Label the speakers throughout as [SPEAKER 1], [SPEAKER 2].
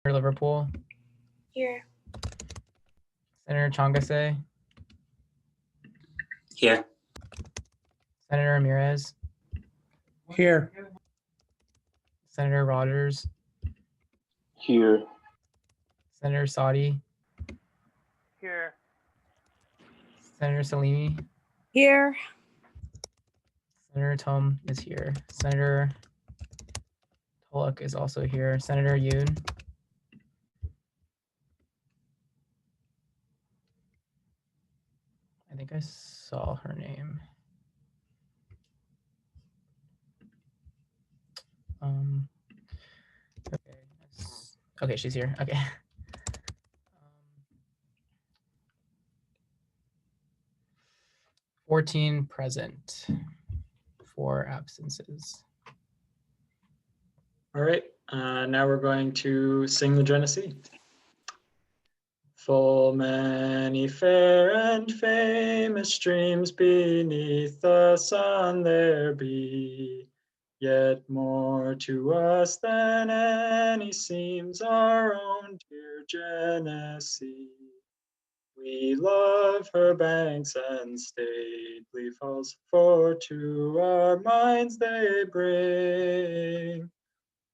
[SPEAKER 1] Senator Liverpool.
[SPEAKER 2] Here.
[SPEAKER 1] Senator Changase.
[SPEAKER 3] Here.
[SPEAKER 1] Senator Ramirez.
[SPEAKER 4] Here.
[SPEAKER 1] Senator Rogers.
[SPEAKER 5] Here.
[SPEAKER 1] Senator Sadi.
[SPEAKER 6] Here.
[SPEAKER 1] Senator Salimi.
[SPEAKER 2] Here.
[SPEAKER 1] Senator Tum is here. Senator Tulloch is also here. Senator Yoon. I think I saw her name. Okay. Okay, she's here. Okay. 14 present, 4 absences.
[SPEAKER 7] All right, now we're going to sing the Genesee. Full many fair and famous streams beneath the sun there be, yet more to us than any seems our own dear Genesee. We love her banks and stately falls, for to our minds they bring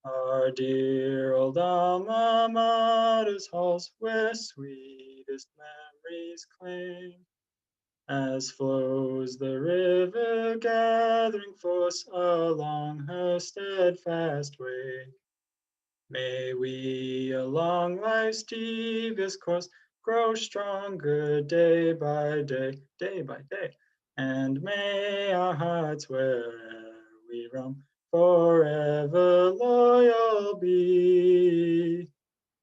[SPEAKER 7] our dear old alma mater's halls, where sweetest memories cling. As flows the river gathering force along her steadfast way, may we along life's devious course grow stronger day by day, and may our hearts where'er we roam forever loyal be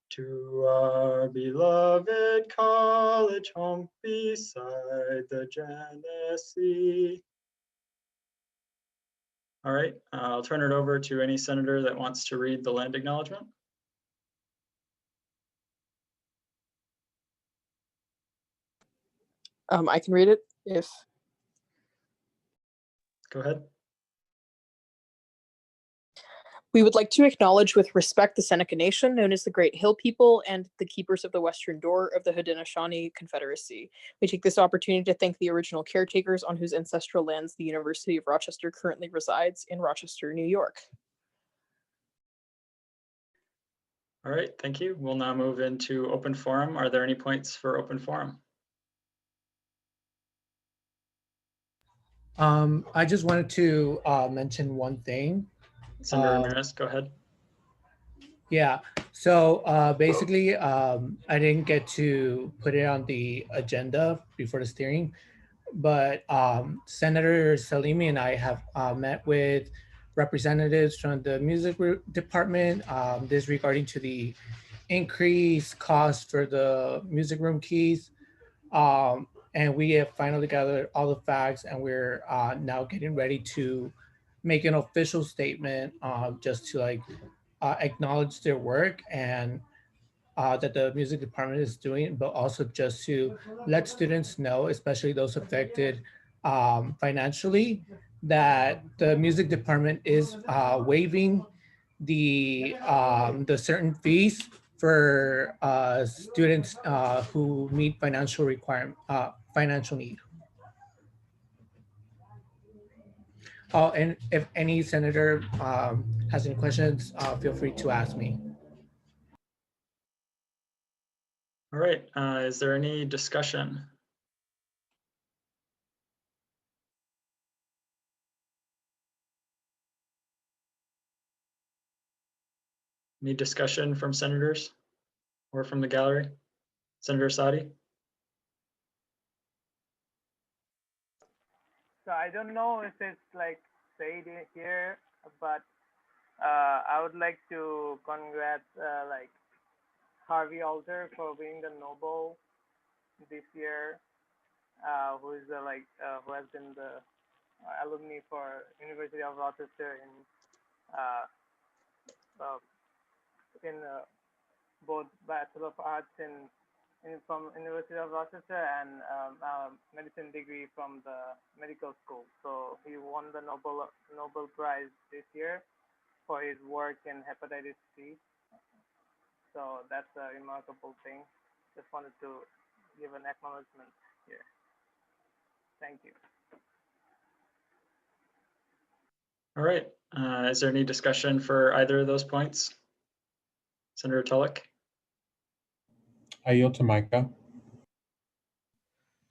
[SPEAKER 7] to our beloved college home beside the Genesee. All right, I'll turn it over to any senator that wants to read the land acknowledgement.
[SPEAKER 8] I can read it if.
[SPEAKER 7] Go ahead.
[SPEAKER 8] We would like to acknowledge with respect the Seneca Nation, known as the Great Hill People and the Keepers of the Western Door of the Haudenosaunee Confederacy. We take this opportunity to thank the original caretakers on whose ancestral lands the University of Rochester currently resides in Rochester, New York.
[SPEAKER 7] All right, thank you. We'll now move into open forum. Are there any points for open forum?
[SPEAKER 4] I just wanted to mention one thing.
[SPEAKER 7] Senator Ramirez, go ahead.
[SPEAKER 4] Yeah, so basically, I didn't get to put it on the agenda before the steering, but Senator Salimi and I have met with representatives from the music department, this regarding to the increased cost for the music room keys. And we have finally gathered all the facts, and we're now getting ready to make an official statement just to like acknowledge their work and that the music department is doing, but also just to let students know, especially those affected financially, that the music department is waiving the certain fees for students who meet financial requirement, financial need. Oh, and if any senator has any questions, feel free to ask me.
[SPEAKER 7] All right, is there any discussion? Any discussion from senators or from the gallery? Senator Sadi?
[SPEAKER 6] So I don't know if it's like said here, but I would like to congrats like Harvey Alter for winning the Nobel this year, who is who has been the alumni for University of Rochester in both Bachelor of Arts from University of Rochester and medicine degree from the medical school. So he won the Nobel Prize this year for his work in hepatitis C. So that's a remarkable thing. Just wanted to give an acknowledgement here. Thank you.
[SPEAKER 7] All right. Is there any discussion for either of those points? Senator Tulloch?
[SPEAKER 3] I yield to Micah.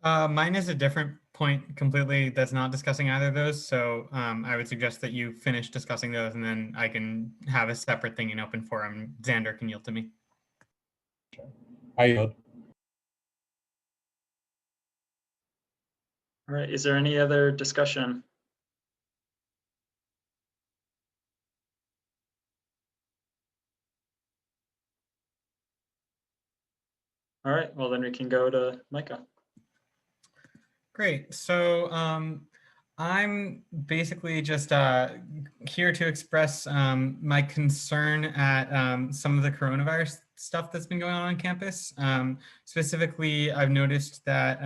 [SPEAKER 9] Mine is a different point completely that's not discussing either of those. So I would suggest that you finish discussing those and then I can have a separate thing in open forum. Xander can yield to me.
[SPEAKER 3] I yield.
[SPEAKER 7] All right. Is there any other discussion? All right. Well, then we can go to Micah.
[SPEAKER 9] Great. So I'm basically just here to express my concern at some of the coronavirus stuff that's been going on campus. Specifically, I've noticed that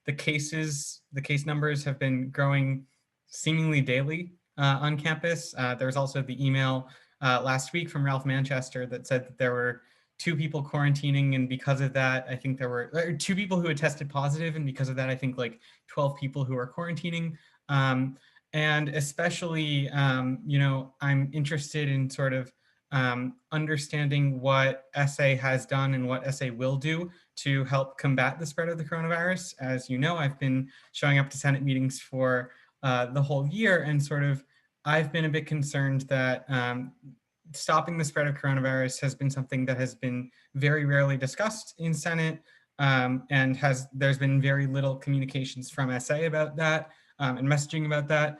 [SPEAKER 9] the case numbers have been growing seemingly daily on campus. There was also the email last week from Ralph Manchester that said that there were 2 people quarantining, and because of that, I think there were 2 people who had tested positive, and because of that, I think like 12 people who are quarantining. And especially, you know, I'm interested in sort of understanding what SA has done and what SA will do to help combat the spread of the coronavirus. As you know, I've been showing up to Senate meetings for the whole year, and sort of I've been a bit concerned that stopping the spread of coronavirus has been something that has been very rarely discussed in Senate, and there's been very little communications from SA about that and messaging about that,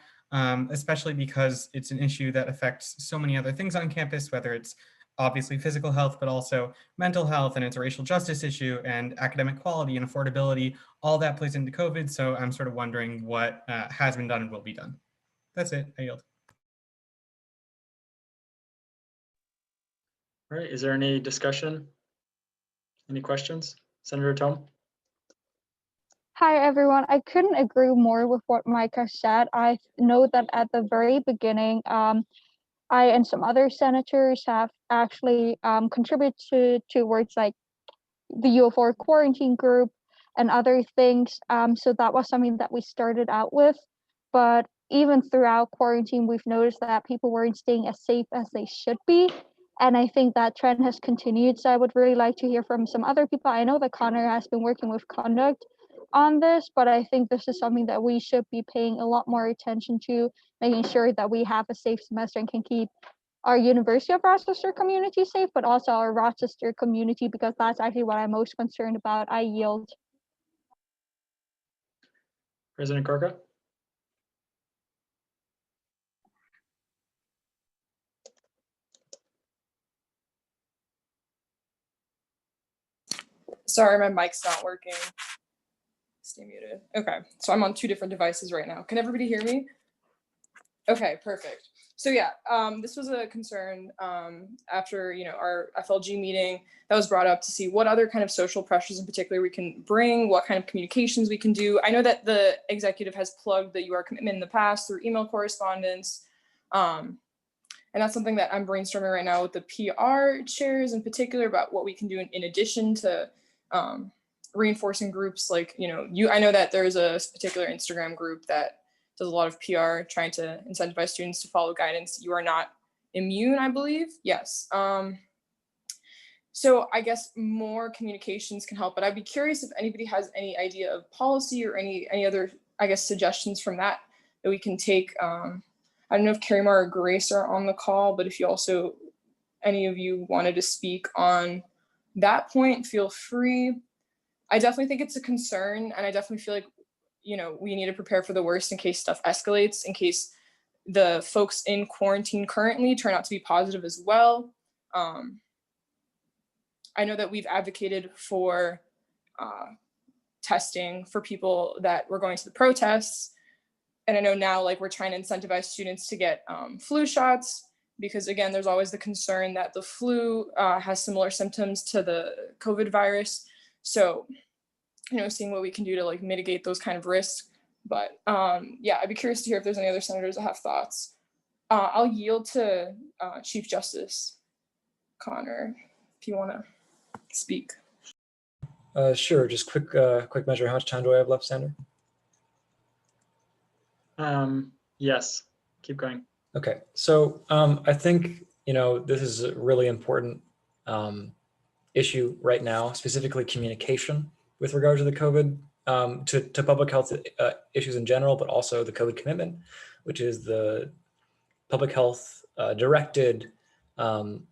[SPEAKER 9] especially because it's an issue that affects so many other things on campus, whether it's obviously physical health, but also mental health, and it's a racial justice issue, and academic quality and affordability, all that plays into COVID. So I'm sort of wondering what has been done and will be done. That's it. I yield.
[SPEAKER 7] All right. Is there any discussion? Any questions? Senator Tom?
[SPEAKER 10] Hi, everyone. I couldn't agree more with what Micah said. I know that at the very beginning, I and some other senators have actually contributed towards like the U4 quarantine group and other things. So that was something that we started out with. But even throughout quarantine, we've noticed that people weren't staying as safe as they should be. And I think that trend has continued. So I would really like to hear from some other people. I know that Connor has been working with Conduct on this, but I think this is something that we should be paying a lot more attention to, making sure that we have a safe semester and can keep our University of Rochester community safe, but also our Rochester community, because that's actually what I'm most concerned about. I yield.
[SPEAKER 7] President Corca?
[SPEAKER 8] Sorry, my mic's not working. Stay muted. Okay, so I'm on 2 different devices right now. Can everybody hear me? Okay, perfect. So yeah, this was a concern after, you know, our FLG meeting that was brought up to see what other kind of social pressures in particular we can bring, what kind of communications we can do. I know that the executive has plugged the UR commitment in the past through email correspondence. And that's something that I'm brainstorming right now with the PR chairs in particular about what we can do in addition to reinforcing groups like, you know, I know that there's a particular Instagram group that does a lot of PR trying to incentivize students to follow guidance. You are not immune, I believe. Yes. So I guess more communications can help, but I'd be curious if anybody has any idea of policy or any other, I guess, suggestions from that we can take. I don't know if Karimar or Grace are on the call, but if you also, any of you wanted to speak on that point, feel free. I definitely think it's a concern, and I definitely feel like, you know, we need to prepare for the worst in case stuff escalates, in case the folks in quarantine currently turn out to be positive as well. I know that we've advocated for testing for people that were going to the protests. And I know now, like, we're trying to incentivize students to get flu shots, because again, there's always the concern that the flu has similar symptoms to the COVID virus. So, you know, seeing what we can do to like mitigate those kind of risks. But yeah, I'd be curious to hear if there's any other senators that have thoughts. I'll yield to Chief Justice Connor, if
[SPEAKER 11] if you want to speak.
[SPEAKER 12] Sure, just quick measure. How much time do I have left, Sander?
[SPEAKER 7] Yes, keep going.
[SPEAKER 12] Okay, so I think, this is a really important issue right now, specifically communication with regard to the COVID, to public health issues in general, but also the COVID commitment, which is the public health directed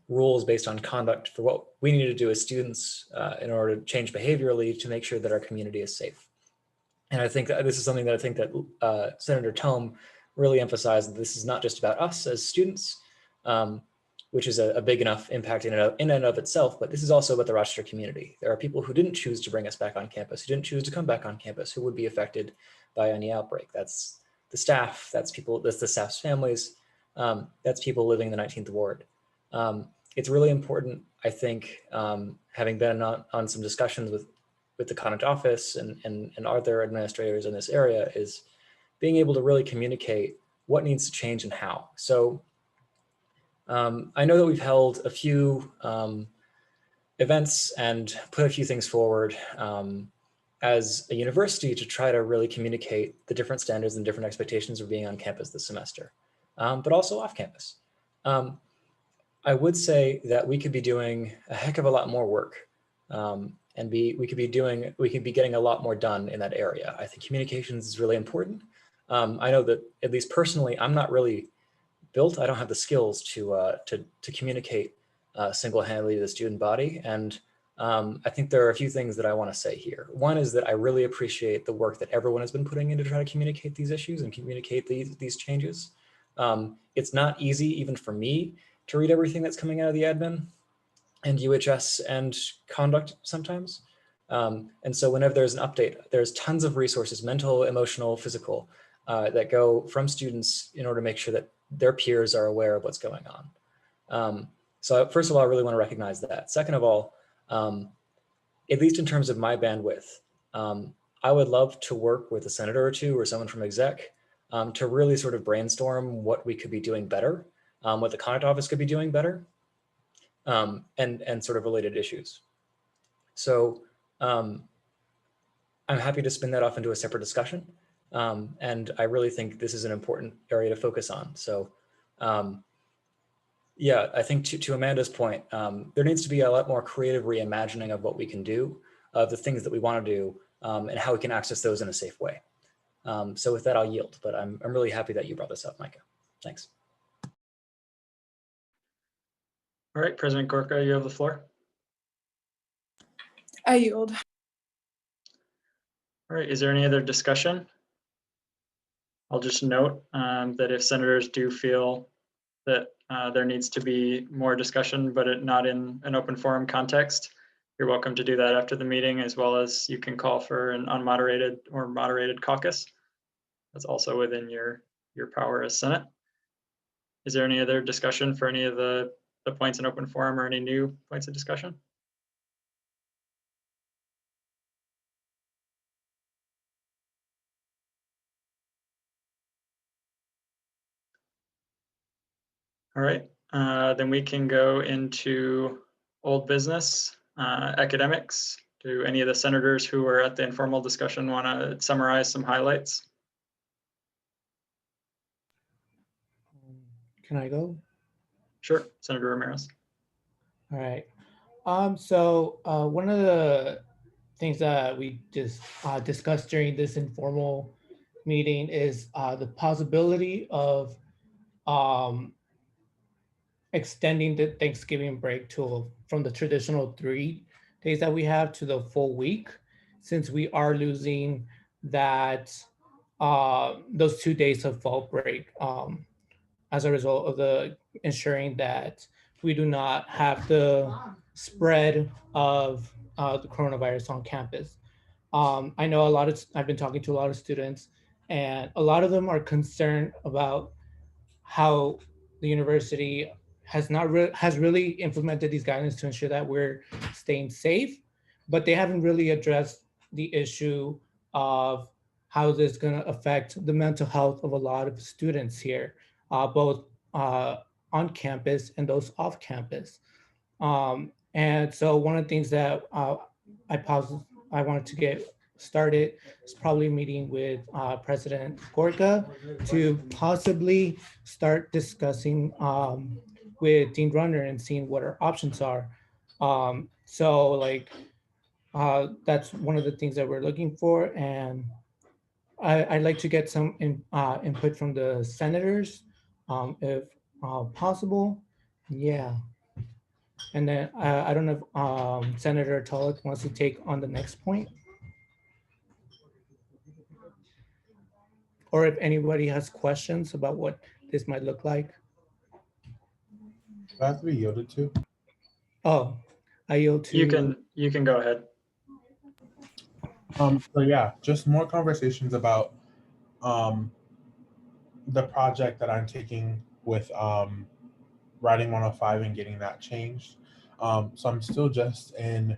[SPEAKER 12] rules based on conduct for what we need to do as students in order to change behaviorally to make sure that our community is safe. And I think that this is something that I think that Senator Tome really emphasized, that this is not just about us as students, which is a big enough impact in and of itself, but this is also about the Rochester community. There are people who didn't choose to bring us back on campus, who didn't choose to come back on campus, who would be affected by any outbreak. That's the staff, that's the staff's families, that's people living in the 19th Ward. It's really important, I think, having been on some discussions with the Conduct Office and other administrators in this area, is being able to really communicate what needs to change and how. So I know that we've held a few events and put a few things forward as a university to try to really communicate the different standards and different expectations of being on campus this semester, but also off campus. I would say that we could be doing a heck of a lot more work, and we could be getting a lot more done in that area. I think communications is really important. I know that, at least personally, I'm not really built. I don't have the skills to communicate single-handedly to the student body. And I think there are a few things that I want to say here. One is that I really appreciate the work that everyone has been putting in to try to communicate these issues and communicate these changes. It's not easy, even for me, to read everything that's coming out of the admin and UHS and conduct sometimes. And so whenever there's an update, there's tons of resources, mental, emotional, physical, that go from students in order to make sure that their peers are aware of what's going on. So first of all, I really want to recognize that. Second of all, at least in terms of my bandwidth, I would love to work with a senator or two or someone from exec to really sort of brainstorm what we could be doing better, what the Conduct Office could be doing better, and sort of related issues. So I'm happy to spin that off into a separate discussion. And I really think this is an important area to focus on. So yeah, I think to Amanda's point, there needs to be a lot more creative reimagining of what we can do, of the things that we want to do, and how we can access those in a safe way. So with that, I'll yield, but I'm really happy that you brought this up, Micah. Thanks.
[SPEAKER 7] All right, President Gorka, you have the floor.
[SPEAKER 11] I yield.
[SPEAKER 7] All right, is there any other discussion? I'll just note that if senators do feel that there needs to be more discussion, but not in an open forum context, you're welcome to do that after the meeting, as well as you can call for an unmoderated or moderated caucus. That's also within your power as Senate. Is there any other discussion for any of the points in open forum or any new points of discussion? All right, then we can go into old business, academics. Do any of the senators who were at the informal discussion want to summarize some highlights?
[SPEAKER 4] Can I go?
[SPEAKER 7] Sure, Senator Ramirez.
[SPEAKER 4] All right. So one of the things that we just discussed during this informal meeting is the possibility of extending the Thanksgiving break from the traditional 3 days that we have to the full week, since we are losing those 2 days of fall break as a result of the ensuring that we do not have the spread of the coronavirus on campus. I know I've been talking to a lot of students, and a lot of them are concerned about how the university has really implemented these guidelines to ensure that we're staying safe, but they haven't really addressed the issue of how this is going to affect the mental health of a lot of students here, both on campus and those off campus. And so one of the things that I wanted to get started is probably meeting with President Gorka to possibly start discussing with Dean Runner and seeing what our options are. So like that's one of the things that we're looking for, and I'd like to get some input from the senators, if possible. Yeah. And then I don't know if Senator Tulloch wants to take on the next point, or if anybody has questions about what this might look like.
[SPEAKER 3] That has to be yielded to.
[SPEAKER 4] Oh, I yield to.
[SPEAKER 7] You can go ahead.
[SPEAKER 3] So yeah, just more conversations about the project that I'm taking with writing 105 and getting that changed. So I'm still just in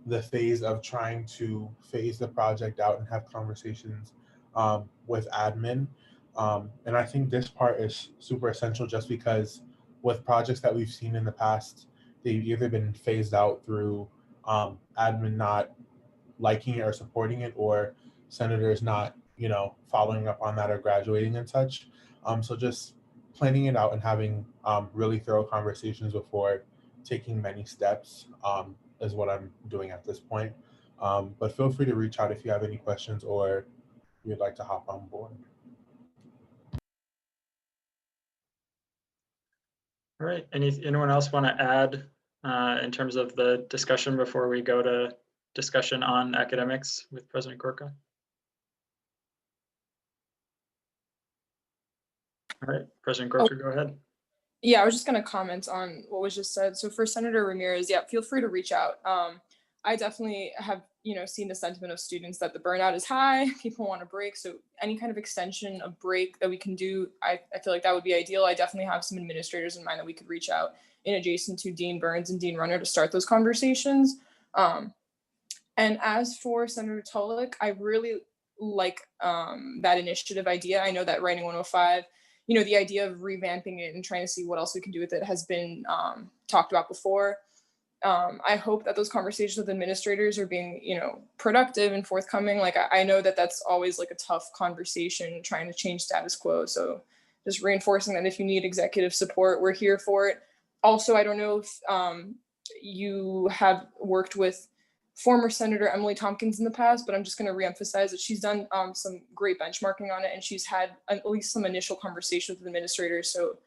[SPEAKER 3] the phase of trying to phase the project out and have conversations with admin. And I think this part is super essential just because with projects that we've seen in the past, they've either been phased out through admin not liking it or supporting it, or senators not, following up on that or graduating and such. So just planning it out and having really thorough conversations before taking many steps is what I'm doing at this point. But feel free to reach out if you have any questions or you'd like to hop on board.
[SPEAKER 7] All right. Anyone else want to add in terms of the discussion before we go to discussion on academics with President Gorka? All right, President Gorka, go ahead.
[SPEAKER 8] Yeah, I was just going to comment on what was just said. So for Senator Ramirez, yeah, feel free to reach out. I definitely have, seen the sentiment of students that the burnout is high, people want a break. So any kind of extension of break that we can do, I feel like that would be ideal. I definitely have some administrators in mind that we could reach out in adjacent to Dean Burns and Dean Runner to start those conversations. And as for Senator Tulloch, I really like that initiative idea. I know that Writing 105, the idea of revamping it and trying to see what else we can do with it has been talked about before. I hope that those conversations with administrators are being, productive and forthcoming. Like, I know that that's always like a tough conversation trying to change status quo. So just reinforcing that if you need executive support, we're here for it. Also, I don't know if you have worked with former Senator Emily Tompkins in the past, but I'm just going to reemphasize that she's done some great benchmarking on it, and she's had at least some initial conversations with administrators. So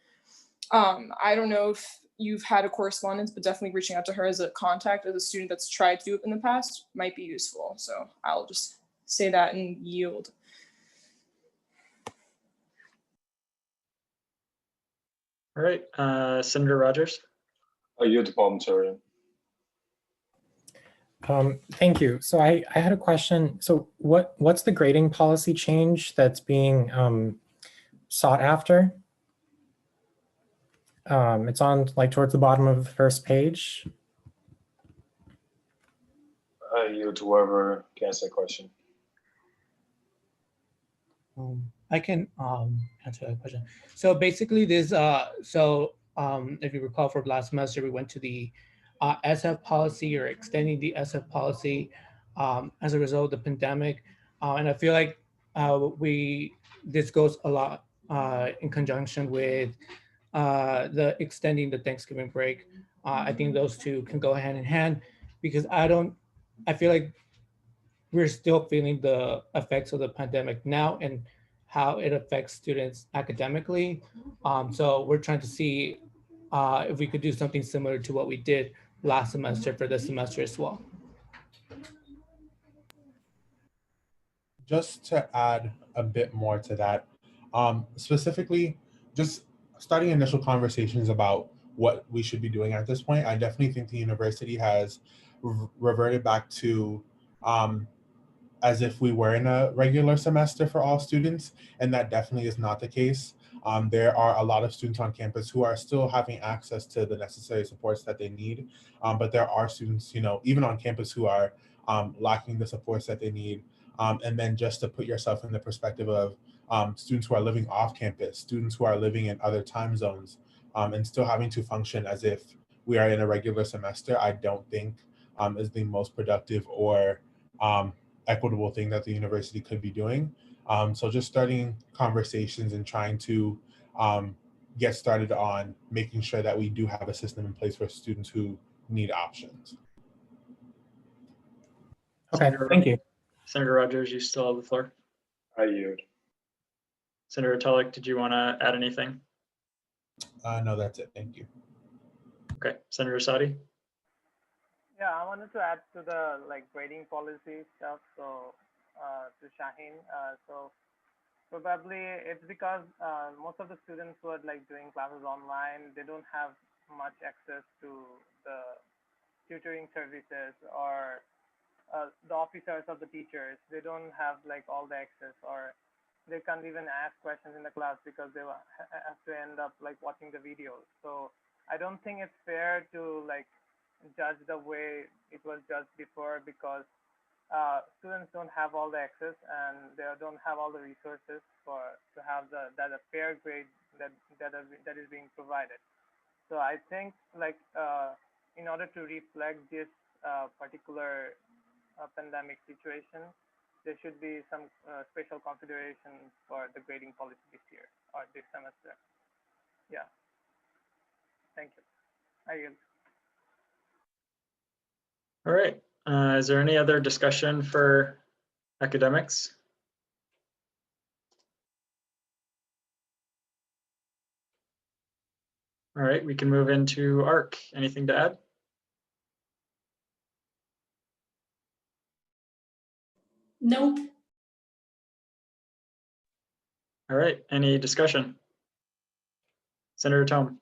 [SPEAKER 8] I don't know if you've had a correspondence, but definitely reaching out to her as a contact, as a student that's tried to do it in the past, might be useful. So I'll just say that and yield.
[SPEAKER 7] All right, Senator Rogers.
[SPEAKER 5] I yield to parliamentarian.
[SPEAKER 13] Thank you. So I had a question. So what's the grading policy change that's being sought after? It's on towards the bottom of the first page.
[SPEAKER 5] I yield to whoever can answer that question.
[SPEAKER 4] I can answer that question. So basically this, if you recall from last semester, we went to the SF policy, or extending the SF policy as a result of the pandemic. And I feel like this goes a lot in conjunction with the extending the Thanksgiving break. I think those two can go hand in hand, because I feel like we're still feeling the effects of the pandemic now and how it affects students academically. So we're trying to see if we could do something similar to what we did last semester for this semester as well.
[SPEAKER 3] Just to add a bit more to that, specifically just starting initial conversations about what we should be doing at this point. I definitely think the university has reverted back to as if we were in a regular semester for all students, and that definitely is not the case. There are a lot of students on campus who are still having access to the necessary supports that they need, but there are students, even on campus, who are lacking the supports that they need. And then just to put yourself in the perspective of students who are living off campus, students who are living in other time zones, and still having to function as if we are in a regular semester, I don't think is the most productive or equitable thing that the university could be doing. So just starting conversations and trying to get started on making sure that we do have a system in place for students who need options.
[SPEAKER 13] Okay, thank you.
[SPEAKER 7] Senator Rogers, you still have the floor.
[SPEAKER 5] I yield.
[SPEAKER 7] Senator Tulloch, did you want to add anything?
[SPEAKER 3] No, that's it. Thank you.
[SPEAKER 7] Okay, Senator Sadi.
[SPEAKER 6] Yeah, I wanted to add to the grading policy stuff. So to Shaheen, so probably it's because most of the students who are doing classes online, they don't have much access to the tutoring services or the officers of the teachers. They don't have all the access, or they can't even ask questions in the class because they have to end up watching the videos. So I don't think it's fair to judge the way it was judged before, because students don't have all the access and they don't have all the resources to have a fair grade that is being provided. So I think in order to reflect this particular pandemic situation, there should be some special considerations for the grading policy this year or this semester. Yeah. Thank you. I yield.
[SPEAKER 7] All right. Is there any other discussion for academics? All right, we can move into ARC. Anything to add?
[SPEAKER 11] Nope.
[SPEAKER 7] All right, any discussion? Senator Tome.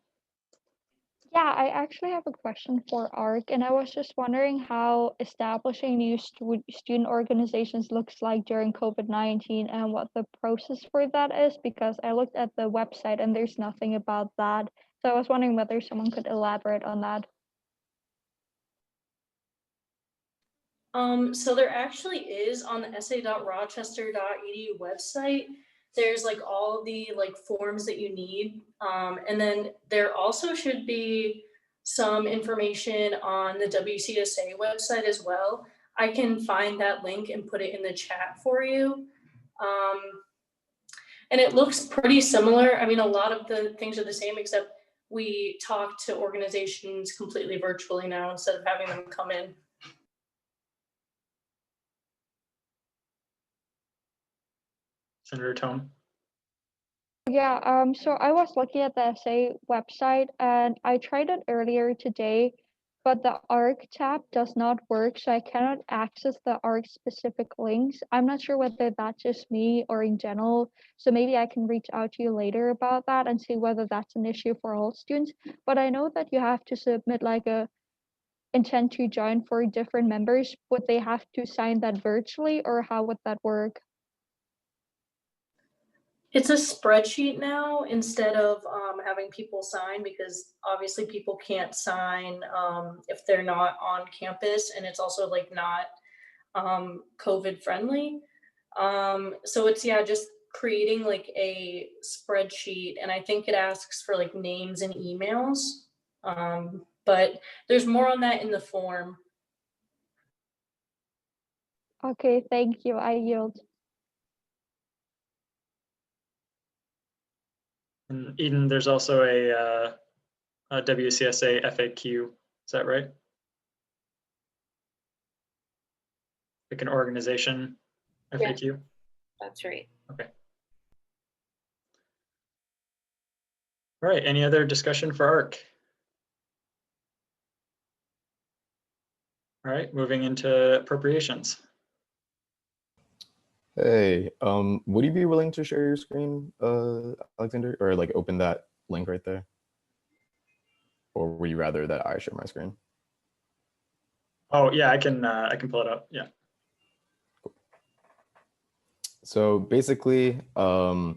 [SPEAKER 10] Yeah, I actually have a question for ARC, and I was just wondering how establishing new student organizations looks like during COVID-19 and what the process for that is, because I looked at the website and there's nothing about that. So I was wondering whether someone could elaborate on that.
[SPEAKER 14] So there actually is on the sa.rochester.edu website. There's all the forms that you need. And then there also should be some information on the WCSA website as well. I can find that link and put it in the chat for you. And it looks pretty similar. I mean, a lot of the things are the same, except we talk to organizations completely virtually now instead of having them come in.
[SPEAKER 7] Senator Tome.
[SPEAKER 10] Yeah, so I was looking at the SA website and I tried it earlier today, but the ARC tab does not work, so I cannot access the ARC specific links. I'm not sure whether that's just me or in general, so maybe I can reach out to you later about that and see whether that's an issue for all students. But I know that you have to submit a intent to join for different members. Would they have to sign that virtually, or how would that work?
[SPEAKER 14] It's a spreadsheet now instead of having people sign, because obviously people can't sign if they're not on campus, and it's also not COVID friendly. So it's just creating a spreadsheet, and I think it asks for names and emails. But there's more on that in the form.
[SPEAKER 10] Okay, thank you. I yield.
[SPEAKER 7] And Eden, there's also a WCSA FAQ. Is that right? Like an organization FAQ?
[SPEAKER 2] Yeah, that's right.
[SPEAKER 7] Okay. All right, any other discussion for ARC? All right, moving into appropriations.
[SPEAKER 15] Hey, would you be willing to share your screen, Alexander, or open that link right there? Or would you rather that I share my screen?
[SPEAKER 7] Oh yeah, I can pull it up. Yeah.
[SPEAKER 15] Cool. So basically, I've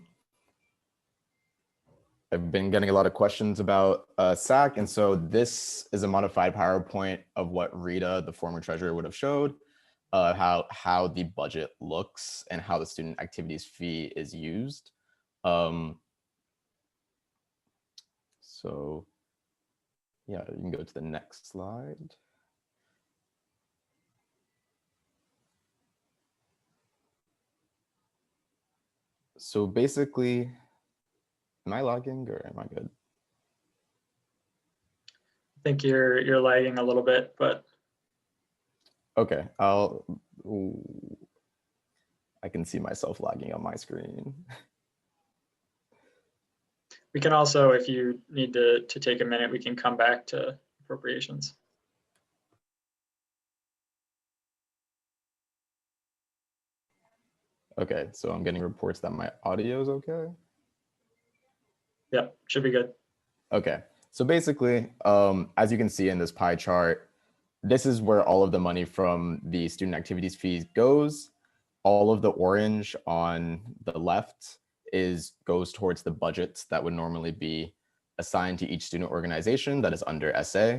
[SPEAKER 15] been getting a lot of questions about SAC, and so this is a modified PowerPoint of what Rita, the former treasurer, would have showed. How the budget looks and how the student activities fee is used. So Yeah, you can go to the next slide. So basically, am I lagging or am I good?
[SPEAKER 7] I think you're lagging a little bit, but
[SPEAKER 15] Okay, I can see myself lagging on my screen.
[SPEAKER 7] we can also, if you need to take a minute, we can come back to appropriations.
[SPEAKER 15] Okay, so I'm getting reports that my audio is okay.
[SPEAKER 7] Yep, should be good.
[SPEAKER 15] Okay, so basically, as you can see in this pie chart, this is where all of the money from the student activities fees goes. All of the orange on the left goes towards the budgets that would normally be assigned to each student organization that is under SA.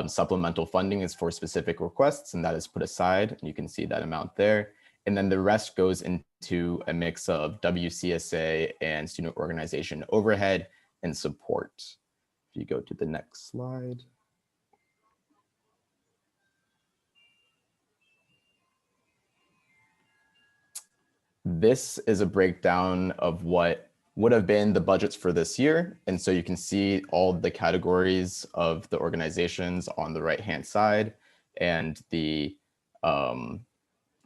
[SPEAKER 15] Supplemental funding is for specific requests, and that is put aside, and you can see that amount there. And then the rest goes into a mix of WCSA and student organization overhead and support. If you go to the next slide. This is a breakdown of what would have been the budgets for this year. And so you can see all the categories of the organizations on the right-hand side and the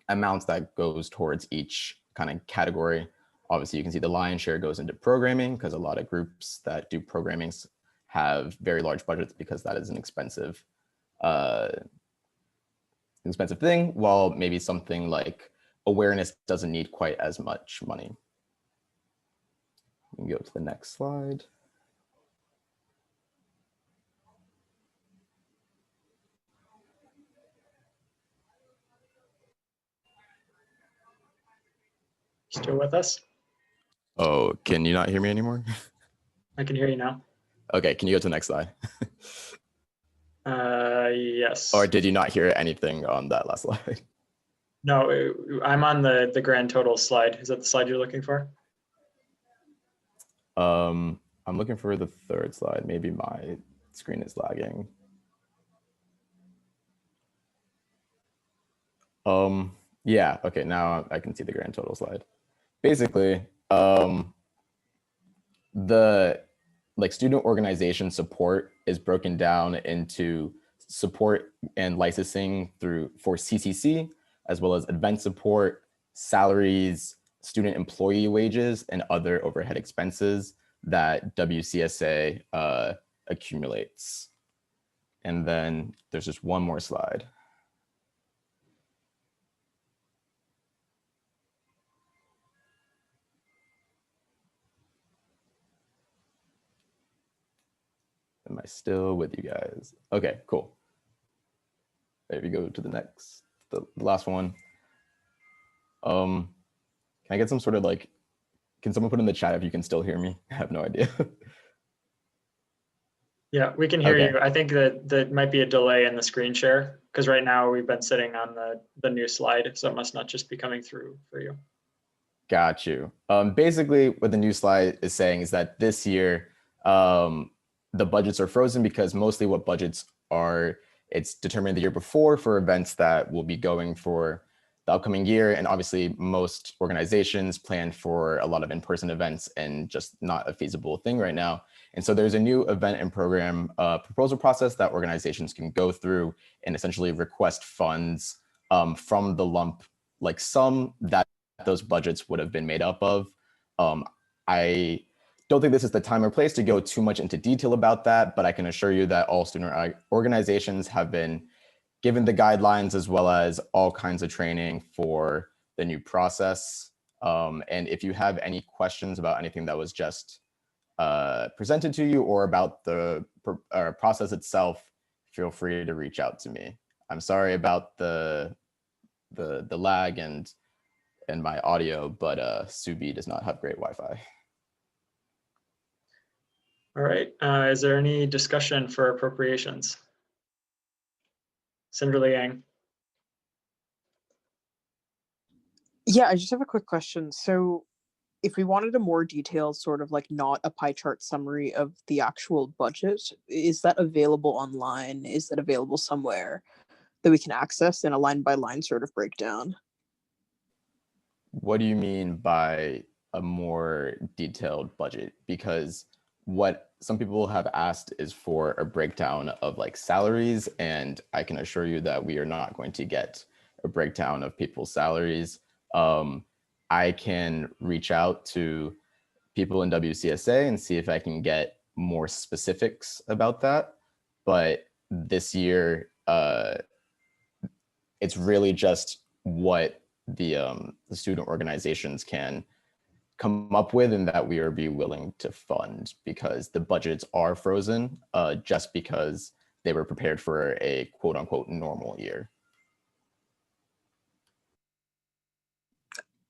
[SPEAKER 15] amounts that goes towards each kind of category. Obviously, you can see the lion's share goes into programming because a lot of groups that do programming have very large budgets because that is an expensive thing, while maybe something like awareness doesn't need quite as much money. We can go to the next slide.
[SPEAKER 7] Still with us?
[SPEAKER 15] Oh, can you not hear me anymore?
[SPEAKER 7] I can hear you now.
[SPEAKER 15] Okay, can you go to the next slide?
[SPEAKER 7] Yes.
[SPEAKER 15] Or did you not hear anything on that last slide?
[SPEAKER 7] No, I'm on the grand total slide. Is that the slide you're looking for?
[SPEAKER 15] I'm looking for the third slide. Maybe my screen is lagging. Yeah, okay, now I can see the grand total slide. Basically, the student organization support is broken down into support and licensing for CCC, as well as event support, salaries, student employee wages, and other overhead expenses that WCSA accumulates. And then there's just one more slide. Am I still with you guys? Okay, cool. There we go to the last one. Can I get some sort of can someone put in the chat if you can still hear me? I have no idea.
[SPEAKER 7] Yeah, we can hear
[SPEAKER 15] Okay.
[SPEAKER 7] you. I think that might be a delay in the screen share because right now we've been sitting on the new slide, so it must not just be coming through for you.
[SPEAKER 15] Got you. Basically, what the new slide is saying is that this year, the budgets are frozen because mostly what budgets are, it's determined the year before for events that will be going for the upcoming year. And obviously most organizations plan for a lot of in-person events and just not a feasible thing right now. And so there's a new event and program proposal process that organizations can go through and essentially request funds from the lump sum that those budgets would have been made up of. I don't think this is the time or place to go too much into detail about that, but I can assure you that all student organizations have been given the guidelines as well as all kinds of training for the new process. And if you have any questions about anything that was just presented to you or about the process itself, feel free to reach out to me. I'm sorry about the lag and my audio, but Subi does not have great Wi-Fi.
[SPEAKER 7] All right, is there any discussion for appropriations? Senator Liang.
[SPEAKER 16] Yeah, I just have a quick question. So
[SPEAKER 8] if we wanted a more detailed sort of like not a pie chart summary of the actual budget, is that available online? Is that available somewhere that we can access in a line by line sort of breakdown?
[SPEAKER 15] What do you mean by a more detailed budget? Because what some people have asked is for a breakdown of like salaries, and I can assure you that we are not going to get a breakdown of people's salaries. I can reach out to people in WCSA and see if I can get more specifics about that. But this year, it's really just what the student organizations can come up with and that we are be willing to fund, because the budgets are frozen just because they were prepared for a quote unquote normal year.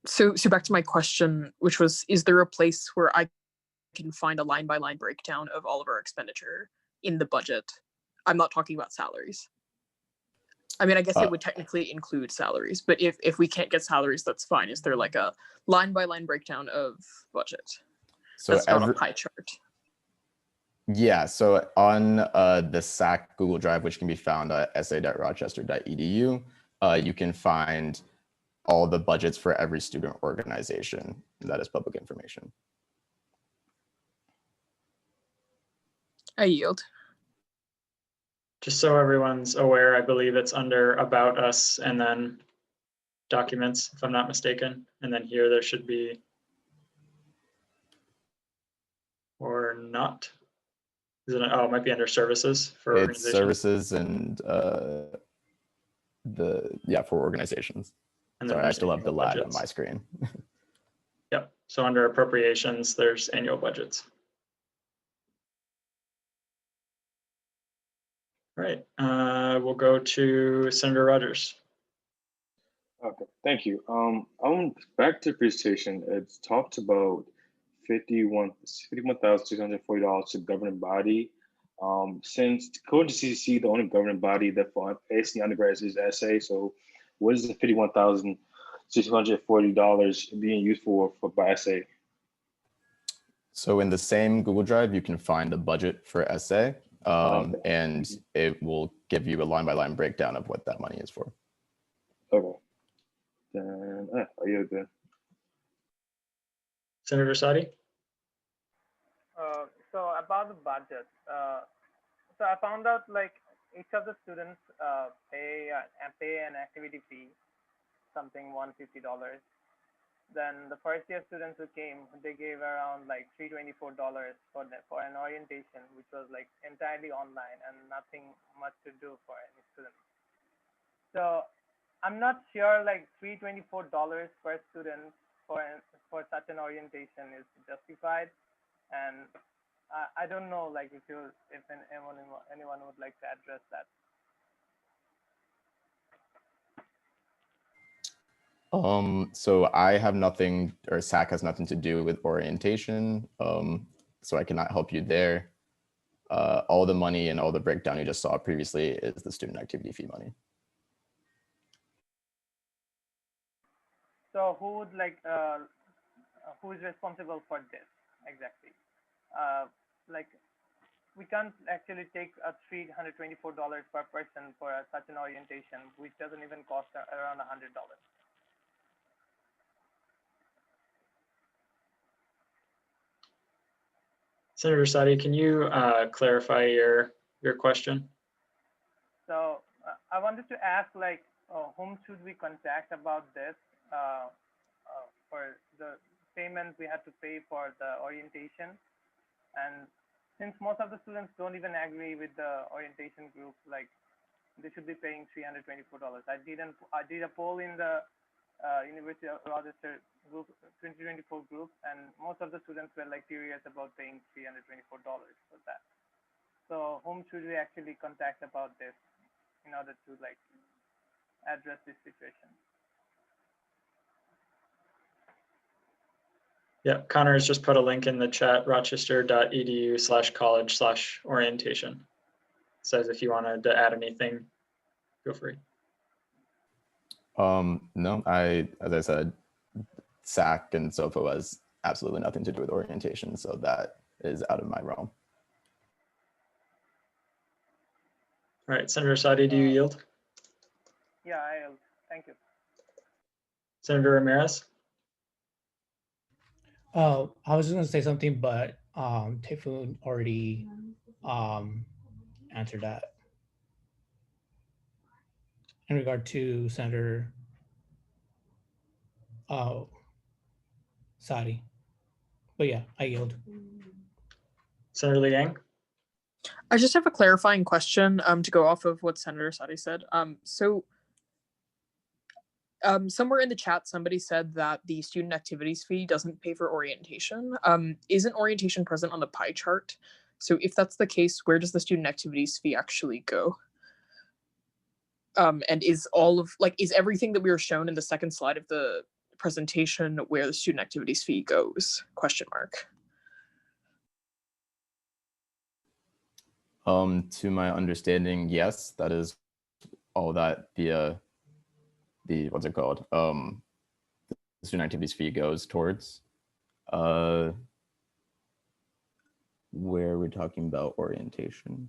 [SPEAKER 8] So back to my question, which was, is there a place where I can find a line by line breakdown of all of our expenditure in the budget? I'm not talking about salaries. I mean, I guess it would technically include salaries, but if we can't get salaries, that's fine. Is there like a line by line breakdown of budget?
[SPEAKER 15] So
[SPEAKER 8] that's not a pie chart.
[SPEAKER 15] Yeah, so on the SAC Google Drive, which can be found at sa.rochester.edu, you can find all the budgets for every student organization. That is public information.
[SPEAKER 8] I yield.
[SPEAKER 7] Just so everyone's aware, I believe it's under About Us and then Documents, if I'm not mistaken. And then here there should be, or not. Is it, oh, it might be under Services for
[SPEAKER 15] It's
[SPEAKER 7] organizations.
[SPEAKER 15] services and for organizations.
[SPEAKER 7] And then
[SPEAKER 15] Sorry, I
[SPEAKER 7] there's
[SPEAKER 15] still have the
[SPEAKER 7] annual
[SPEAKER 15] lad on
[SPEAKER 7] budgets.
[SPEAKER 15] my screen.
[SPEAKER 7] Yep. So under Appropriations, there's annual budgets. All right. We'll go to Senator Rogers.
[SPEAKER 5] Okay, thank you. I went back to the presentation. It's talked about $51,640 to governing body. Since according to CCC, the only governing body that for ASC undergrads is SA. So, what is the $51,640 being used for by SA?
[SPEAKER 15] So in the same Google Drive, you can find a budget for SA, and it will give you a line-by-line breakdown of what that money is for.
[SPEAKER 5] Okay. Then, yeah, then.
[SPEAKER 7] Senator Sadi?
[SPEAKER 6] So about the budget, so I found out like each of the students pay an activity fee, something $150. Then the first year students who came, they gave around like $324 for an orientation, which was like entirely online and nothing much to do for any student. So I'm not sure like $324 per student for such an orientation is justified, and I don't know like if anyone would like to address that.
[SPEAKER 15] So I have nothing, or SAC has nothing to do with orientation, so I cannot help you there. All the money and all the breakdown you just saw previously is the student activity fee money.
[SPEAKER 6] So who would like who is responsible for this exactly? Like we can't actually take a $324 per person for such an orientation, which doesn't even cost around $100.
[SPEAKER 7] Senator Sadi, can you clarify your question?
[SPEAKER 6] So I wanted to ask like whom should we contact about this for the payment we had to pay for the orientation? And since most of the students don't even agree with the orientation group, like they should be paying $324. I did a poll in the University of Rochester group 2024 group, and most of the students were like curious about paying $324 for that. So whom should we actually contact about this in order to like address this situation?
[SPEAKER 7] Yeah, Connor has just put a link in the chat, rochester.edu/college/orientation. Says if you wanted to add anything, feel free.
[SPEAKER 15] No, as I said, SAC and SOFO has absolutely nothing to do with orientation. So that is out of my realm.
[SPEAKER 7] All right, Senator Sadi, do you yield?
[SPEAKER 6] Yeah, I will. Thank you.
[SPEAKER 7] Senator Ramirez?
[SPEAKER 4] Oh, I was just gonna say something, but Typhoon already answered that in regard to Senator Sadi. But yeah, I yield.
[SPEAKER 7] Senator Liang?
[SPEAKER 8] I just have a clarifying question to go off of what Senator Sadi said. Somewhere in the chat, somebody said that the student activities fee doesn't pay for orientation. Isn't orientation present on the pie chart? So if that's the case, where does the student activities fee actually go? And is everything that we were shown in the second slide of the presentation where the student activities fee goes? Question mark.
[SPEAKER 15] To my understanding, yes, that is all that the what's it called? The student activities fee goes towards. Where we're talking about orientation.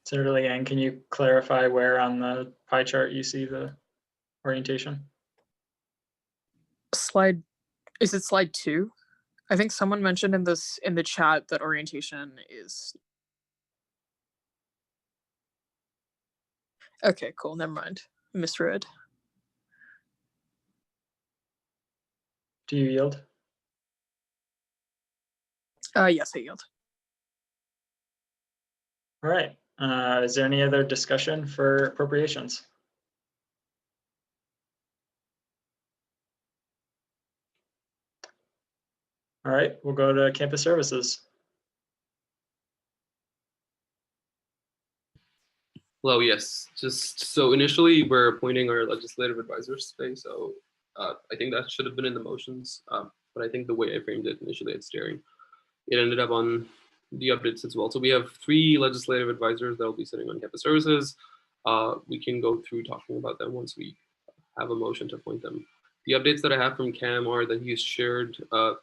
[SPEAKER 7] Senator Liang, can you clarify where on the pie chart you see the orientation?
[SPEAKER 8] Is it slide 2? I think someone mentioned in the chat that orientation is. Okay, cool. Never mind. Misread.
[SPEAKER 7] Do you yield?
[SPEAKER 8] Yes, I yield.
[SPEAKER 7] All right. Is there any other discussion for appropriations? All right, we'll go to campus services.
[SPEAKER 16] Hello, yes. Just so initially we're appointing our legislative advisors today. So I think that should have been in the motions, but I think the way I framed it initially at steering, it ended up on the updates as well. So we have 3 legislative advisors that will be sitting on campus services. We can go through talking about them once we have a motion to appoint them. The updates that I have from Cam are that he's shared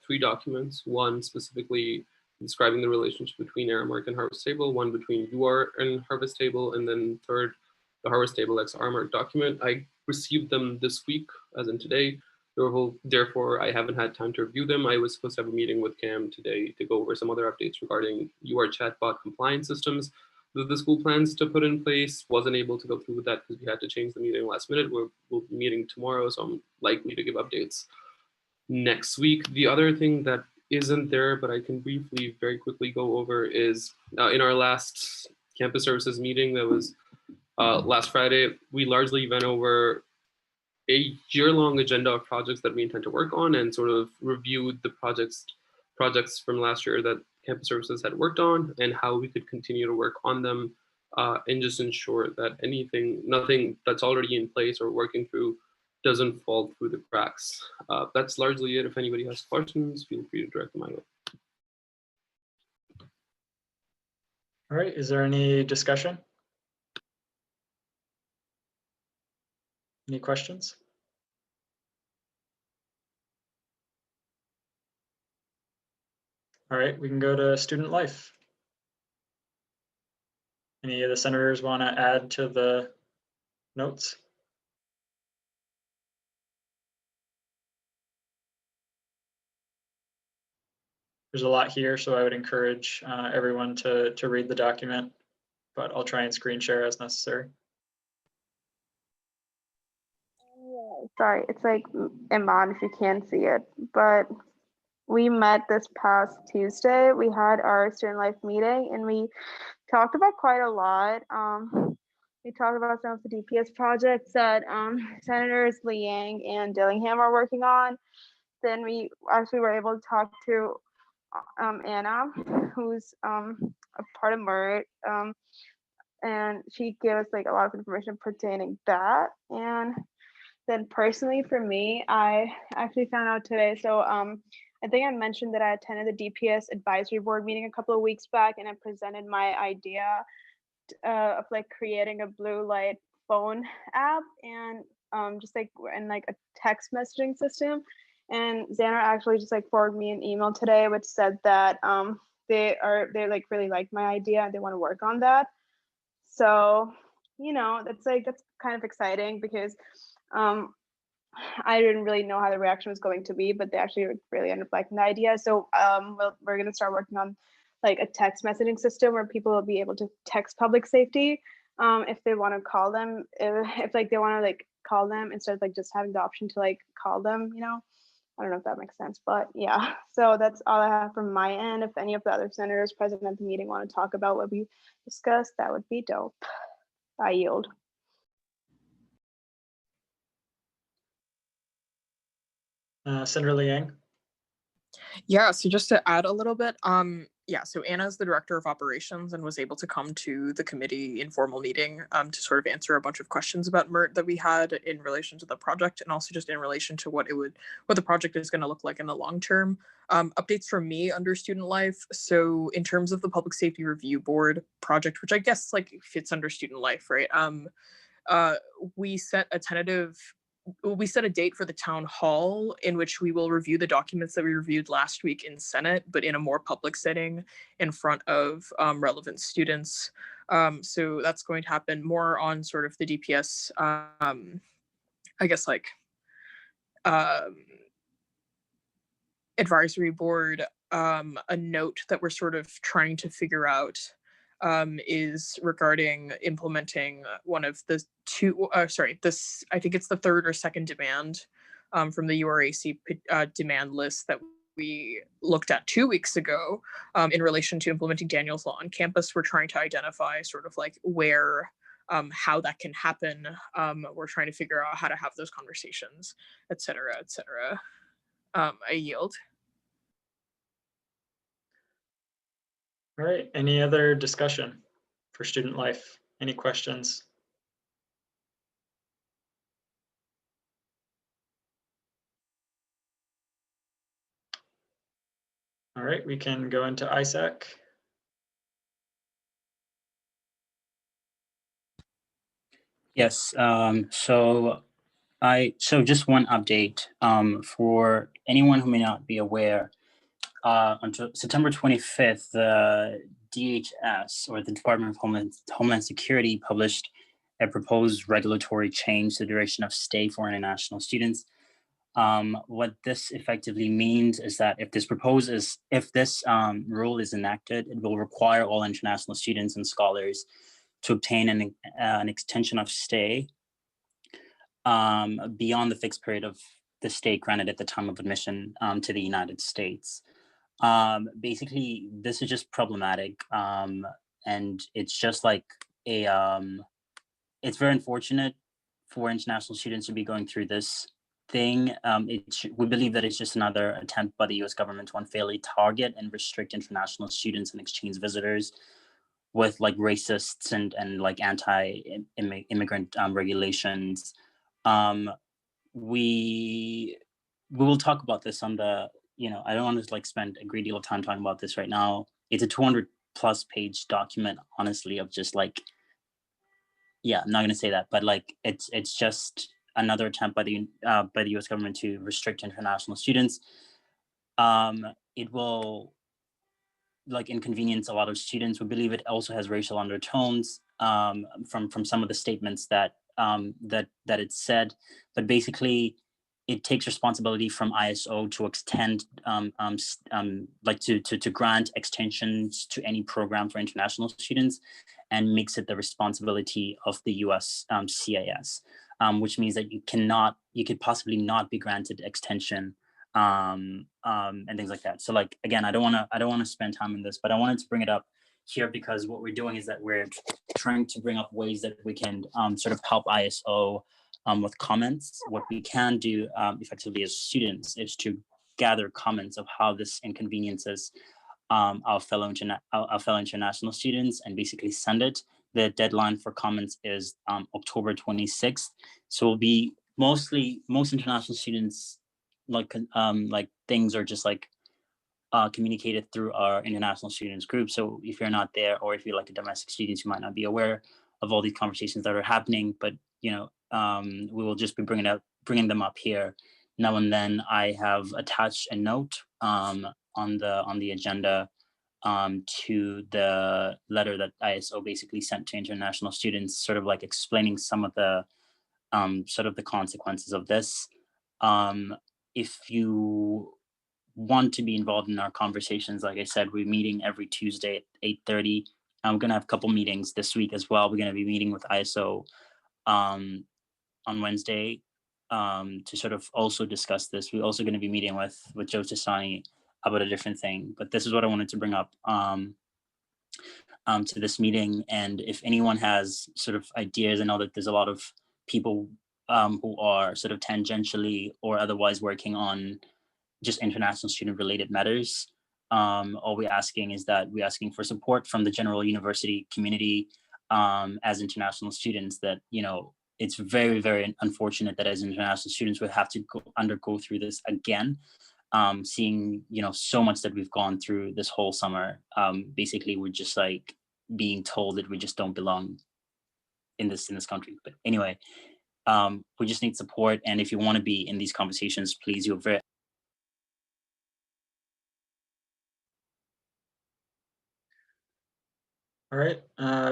[SPEAKER 16] 3 documents, one specifically describing the relationship between Aramark and Harvest Table, one between UR and Harvest Table, and then third, the Harvest Table X Aramark document. I received them this week, as in today. Therefore, I haven't had time to review them. I was supposed to have a meeting with Cam today to go over some other updates regarding UR chatbot compliance systems that the school plans to put in place. Wasn't able to go through with that because we had to change the meeting last minute. We'll be meeting tomorrow, so I'm likely to give updates next week. The other thing that isn't there, but I can briefly, very quickly go over is in our last campus services meeting that was last Friday, we largely went over a year-long agenda of projects that we intend to work on and sort of reviewed the projects from last year that campus services had worked on and how we could continue to work on them and just ensure that nothing that's already in place or working through doesn't fall through the cracks. That's largely it. If anybody has questions, feel free to direct them my way.
[SPEAKER 7] All right, is there any discussion? Any questions? All right, we can go to student life. Any of the senators want to add to the notes? There's a lot here, so I would encourage everyone to read the document, but I'll try and screen share as necessary.
[SPEAKER 2] Sorry, it's like Iman if you can't see it, but we met this past Tuesday. We had our student life meeting and we talked about quite a lot. We talked about some of the DPS projects that Senators Liang and Dillingham are working on. Then we actually were able to talk to Anna, who's a part of MERT, and she gave us like a lot of information pertaining that. And then personally for me, I actually found out today. So I think I mentioned that I attended the DPS advisory board meeting a couple of weeks back, and I presented my idea of like creating a blue light phone app. And just like in like a text messaging system. And Xander actually just like forwarded me an email today which said that they like really like my idea and they want to work on that. So, that's kind of exciting because I didn't really know how the reaction was going to be, but they actually really ended up liking the idea. So we're going to start working on like a text messaging system where people will be able to text public safety if they want to call them, if like they want to like call them instead of like just having the option to like call them, I don't know if that makes sense, but yeah. So that's all I have from my end. If any of the other senators present at the meeting want to talk about what we discussed, that would be dope. I yield.
[SPEAKER 7] Senator Liang.
[SPEAKER 8] Yeah, so just to add a little bit, so Anna is the director of operations and was able to come to the committee informal meeting to sort of answer a bunch of questions about MERT that we had in relation to the project and also just in relation to what the project is going to look like in the long term. Updates from me under student life. So in terms of the Public Safety Review Board project, which I guess like fits under student life, right? We set a date for the town hall in which we will review the documents that we reviewed last week in Senate, but in a more public setting in front of relevant students. So that's going to happen more on sort of the DPS, I guess like advisory board. A note that we're sort of trying to figure out is regarding implementing one of the I think it's the third or second demand from the URAC demand list that we looked at 2 weeks ago in relation to implementing Daniel's Law on campus. We're trying to identify sort of like where, how that can happen. We're trying to figure out how to have those conversations, et cetera, et cetera. I yield.
[SPEAKER 7] All right, any other discussion for student life? Any questions? All right, we can go into ISAC.
[SPEAKER 17] Yes, so just one update for anyone who may not be aware. Until September 25th, the DHS, or the Department of Homeland Security, published a proposed regulatory change to the duration of stay for international students. What this effectively means is that if this rule is enacted, it will require all international students and scholars to obtain an extension of stay beyond the fixed period of the stay granted at the time of admission to the United States. Basically, this is just problematic, and it's just like it's very unfortunate for international students to be going through this thing. We believe that it's just another attempt by the U.S. government to unfairly target and restrict international students and exchange visitors with like racists and like anti-immigrant regulations. We will talk about this on the, I don't want to like spend a great deal of time talking about this right now. It's a 200+ page document, honestly, of just like, yeah, I'm not going to say that, but like it's just another attempt by the U.S. government to restrict international students. It will like inconvenience a lot of students. We believe it also has racial undertones from some of the statements that it said, but basically it takes responsibility from ISO to extend like to grant extensions to any program for international students, and makes it the responsibility of the US CIS, which means that you could possibly not be granted extension and things like that. So like, again, I don't want to spend time on this, but I wanted to bring it up here because what we're doing is that we're trying to bring up ways that we can sort of help ISO with comments. What we can do effectively as students is to gather comments of how this inconveniences our fellow international students and basically send it. The deadline for comments is October 26th. So it'll be most international students like things are just like communicated through our international students group. So if you're not there, or if you're like a domestic student, you might not be aware of all these conversations that are happening. But we will just be bringing them up here now and then. I have attached a note on the agenda to the letter that ISO basically sent to international students, sort of like explaining some of the sort of the consequences of this. If you want to be involved in our conversations, like I said, we're meeting every Tuesday at 8:30. We're gonna have a couple meetings this week as well. We're gonna be meeting with ISO on Wednesday to sort of also discuss this. We're also gonna be meeting with Joe Tasani about a different thing, but this is what I wanted to bring up to this meeting. And if anyone has sort of ideas, I know that there's a lot of people who are sort of tangentially or otherwise working on just international student related matters. All we're asking is that we're asking for support from the general university community as international students, that, you know, it's very, very unfortunate that as international students we have to undergo through this again. Seeing, you know, so much that we've gone through this whole summer. Basically, we're just like being told that we just don't belong in this country. But anyway, we just need support. And if you want to be in these conversations, please, you're very
[SPEAKER 7] All right,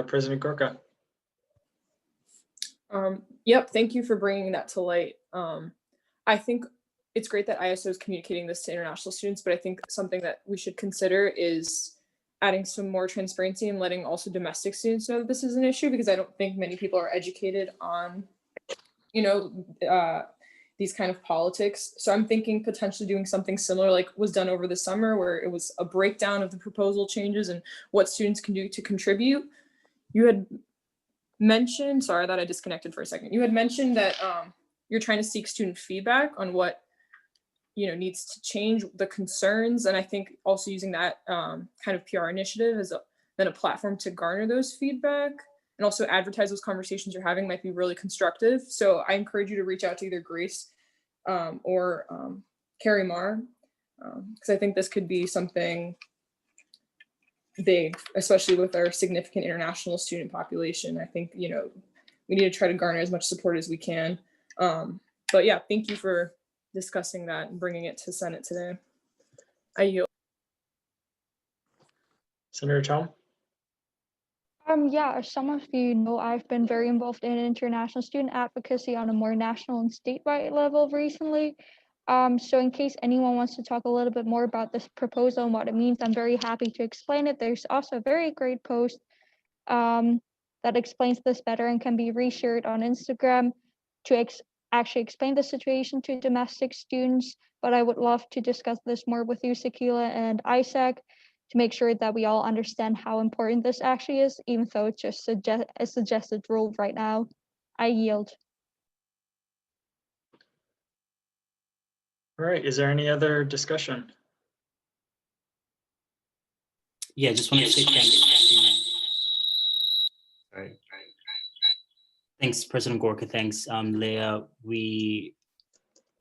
[SPEAKER 7] President Gorka.
[SPEAKER 8] Yep, thank you for bringing that to light. I think it's great that ISO is communicating this to international students, but I think something that we should consider is adding some more transparency and letting also domestic students know that this is an issue, because I don't think many people are educated on, you know, these kind of politics. So I'm thinking potentially doing something similar like was done over the summer, where it was a breakdown of the proposal changes and what students can do to contribute. You had mentioned, sorry, I thought I disconnected for a second. You had mentioned that you're trying to seek student feedback on what, you know, needs to change, the concerns. And I think also using that kind of PR initiative as then a platform to garner those feedback and also advertise those conversations you're having might be really constructive. So I encourage you to reach out to either Grace or Carrie Marr, because I think this could be something big, especially with our significant international student population. I think, you know, we need to try to garner as much support as we can. But yeah, thank you for discussing that and bringing it to Senate today. I yield.
[SPEAKER 7] Senator Chong.
[SPEAKER 10] Yeah, as some of you know, I've been very involved in international student advocacy on a more national and statewide level recently. So in case anyone wants to talk a little bit more about this proposal and what it means, I'm very happy to explain it. There's also a very great post that explains this better and can be reshared on Instagram to actually explain the situation to domestic students. But I would love to discuss this more with you, Sakila and Isaac, to make sure that we all understand how important this actually is, even though it's just a suggested rule right now. I yield.
[SPEAKER 7] All right, is there any other discussion?
[SPEAKER 17] Yeah, just want to say thanks. Sorry. Thanks, President Gorka. Thanks, Leah. We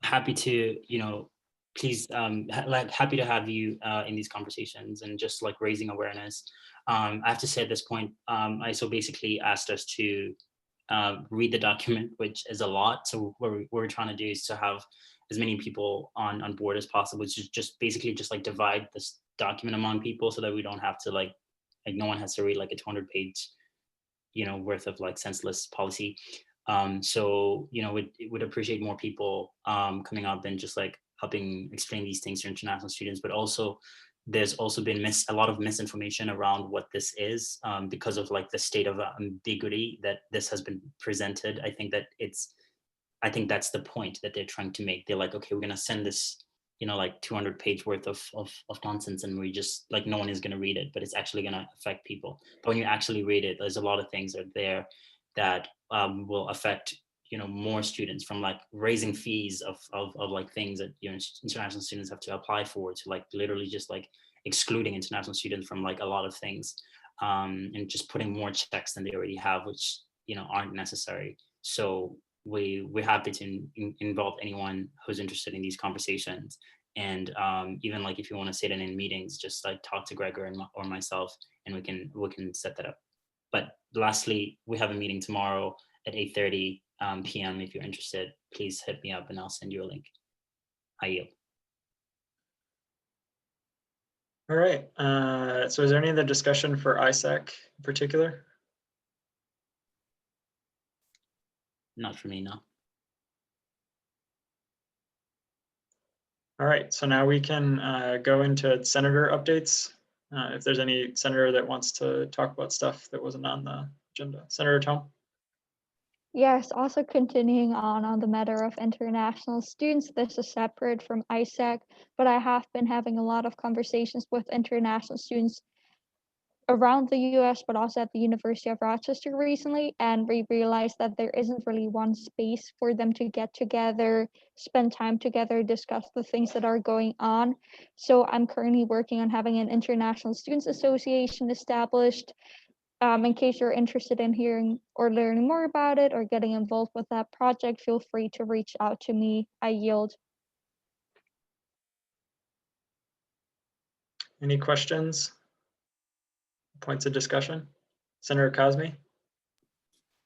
[SPEAKER 17] happy to, you know, please, happy to have you in these conversations and just like raising awareness. I have to say at this point, ISO basically asked us to read the document, which is a lot. So what we're trying to do is to have as many people on board as possible, which is just basically just like divide this document among people so that we don't have to like no one has to read like a 200-page, you know, worth of like senseless policy. So, you know, it would appreciate more people coming up and just like helping explain these things to international students, but also there's also been a lot of misinformation around what this is because of like the state of ambiguity that this has been presented. I think that's the point that they're trying to make. They're like, okay, we're gonna send this, you know, like 200-page worth of nonsense, and we just like no one is gonna read it, but it's actually gonna affect people. But when you actually read it, there's a lot of things that are there that will affect, you know, more students, from like raising fees of like things that, you know, international students have to apply for, to like literally just like excluding international students from like a lot of things, and just putting more checks than they already have, which, you know, aren't necessary. So we're happy to involve anyone who's interested in these conversations. And even like if you want to sit in meetings, just like talk to Gregor or myself, and we can set that up. But lastly, we have a meeting tomorrow at 8:30 PM if you're interested. Please hit me up and I'll send you a link. I yield.
[SPEAKER 7] All right. So is there any other discussion for ISAC in particular?
[SPEAKER 17] Not for me, no.
[SPEAKER 7] All right, so now we can go into senator updates. If there's any senator that wants to talk about stuff that wasn't on the agenda. Senator Tom?
[SPEAKER 10] Yes, also continuing on the matter of international students, this is separate from ISAC, but I have been having a lot of conversations with international students around the US, but also at the University of Rochester recently, and we realized that there isn't really one space for them to get together, spend time together, discuss the things that are going on. So I'm currently working on having an International Students Association established. In case you're interested in hearing or learning more about it or getting involved with that project, feel free to reach out to me. I yield.
[SPEAKER 7] Any questions? Points of discussion? Senator Cosme?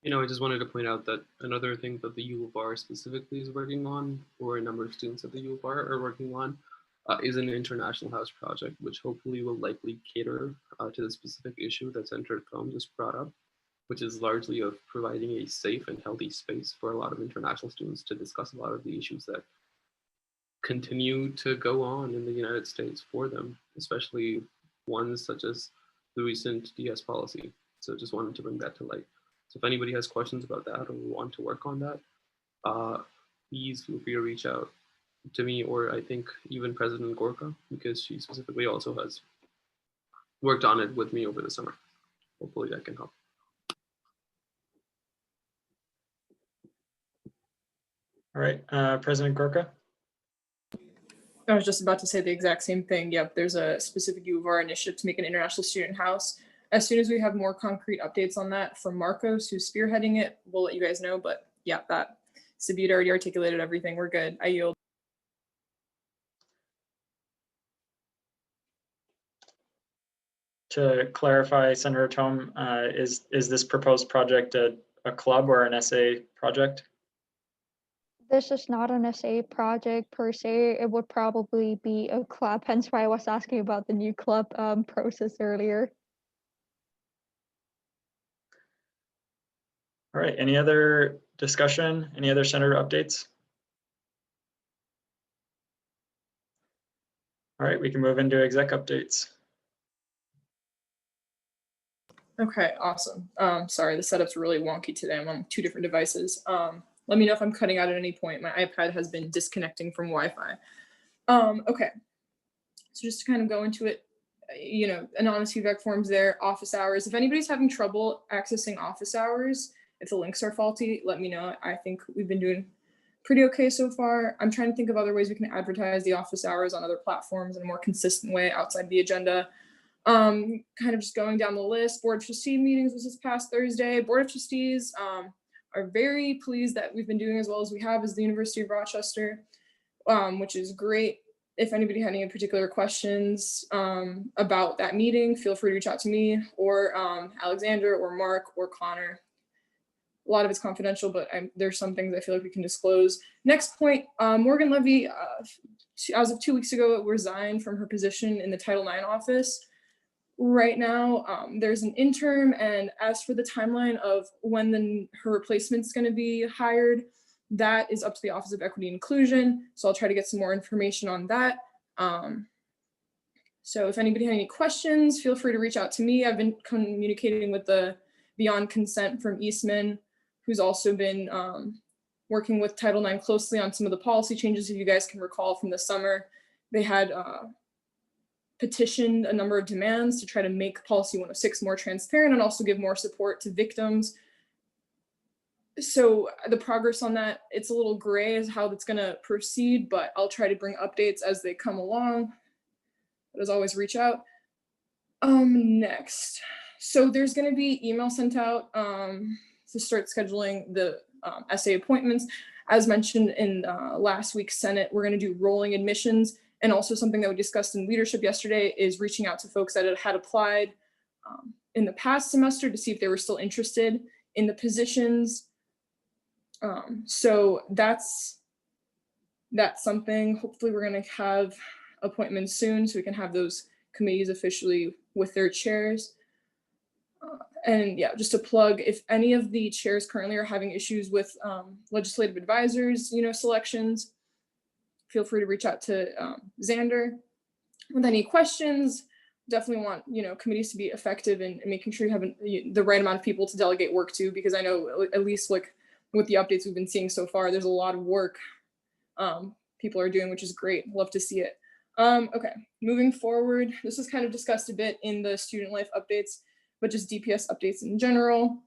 [SPEAKER 16] I just wanted to point out that another thing that the U of R specifically is working on, or a number of students at the U of R are working on, is an international house project, which hopefully will likely cater to the specific issue that Senator Combs just brought up, which is largely of providing a safe and healthy space for a lot of international students to discuss a lot of the issues that continue to go on in the United States for them, especially ones such as the recent DS policy. So just wanted to bring that to light. So if anybody has questions about that or want to work on that, please feel free to reach out to me, or I think even President Gorka, because she specifically also has worked on it with me over the summer. Hopefully that can help.
[SPEAKER 7] All right, President Gorka.
[SPEAKER 8] I was just about to say the exact same thing. Yep, there's a specific U of R initiative to make an international student house. As soon as we have more concrete updates on that from Marcos, who's spearheading it, we'll let you guys know. But yeah, that Sabita already articulated everything. We're good. I yield.
[SPEAKER 7] To clarify, Senator Tom, is this proposed project a club or an essay project?
[SPEAKER 10] This is not an essay project per se. It would probably be a club, hence why I was asking about the new club process earlier.
[SPEAKER 7] All right, any other discussion? Any other senator updates? All right, we can move into exec updates.
[SPEAKER 8] Okay, awesome. Sorry, the setup's really wonky today. I'm on 2 different devices. Let me know if I'm cutting out at any point. My iPad has been disconnecting from Wi-Fi. Okay, so just to kind of go into it, anonymous feedback forms there, office hours. If anybody's having trouble accessing office hours, if the links are faulty, let me know. I think we've been doing pretty okay so far. I'm trying to think of other ways we can advertise the office hours on other platforms in a more consistent way outside the agenda. Kind of just going down the list. Board of Trustee meetings was this past Thursday. Board of Trustees are very pleased that we've been doing as well as we have as the University of Rochester, which is great. If anybody had any particular questions about that meeting, feel free to reach out to me or Alexander or Mark or Connor. A lot of it's confidential, but there's some things I feel like we can disclose. Next point, Morgan Levy, as of 2 weeks ago, resigned from her position in the Title IX office. Right now, there's an interim, and as for the timeline of when her replacement's going to be hired, that is up to the Office of Equity and Inclusion. So I'll try to get some more information on that. So if anybody had any questions, feel free to reach out to me. I've been communicating with the Beyond Consent from Eastman, who's also been working with Title IX closely on some of the policy changes. If you guys can recall from the summer, they had petitioned a number of demands to try to make Policy 106 more transparent and also give more support to victims. So the progress on that, it's a little gray as how that's going to proceed, but I'll try to bring updates as they come along. But as always, reach out. Next, so there's going to be email sent out to start scheduling the essay appointments. As mentioned in last week's Senate, we're going to do rolling admissions. And also something that we discussed in leadership yesterday is reaching out to folks that had applied in the past semester to see if they were still interested in the positions.
[SPEAKER 18] So that's something. Hopefully we're going to have appointments soon so we can have those committees officially with their chairs. And yeah, just to plug, if any of the chairs currently are having issues with legislative advisors, selections, feel free to reach out to Xander with any questions. Definitely want, committees to be effective and making sure you have the right amount of people to delegate work to, because I know at least like with the updates we've been seeing so far, there's a lot of work people are doing, which is great. Love to see it. Okay, moving forward, this was kind of discussed a bit in the student life updates, but just DPS updates in general.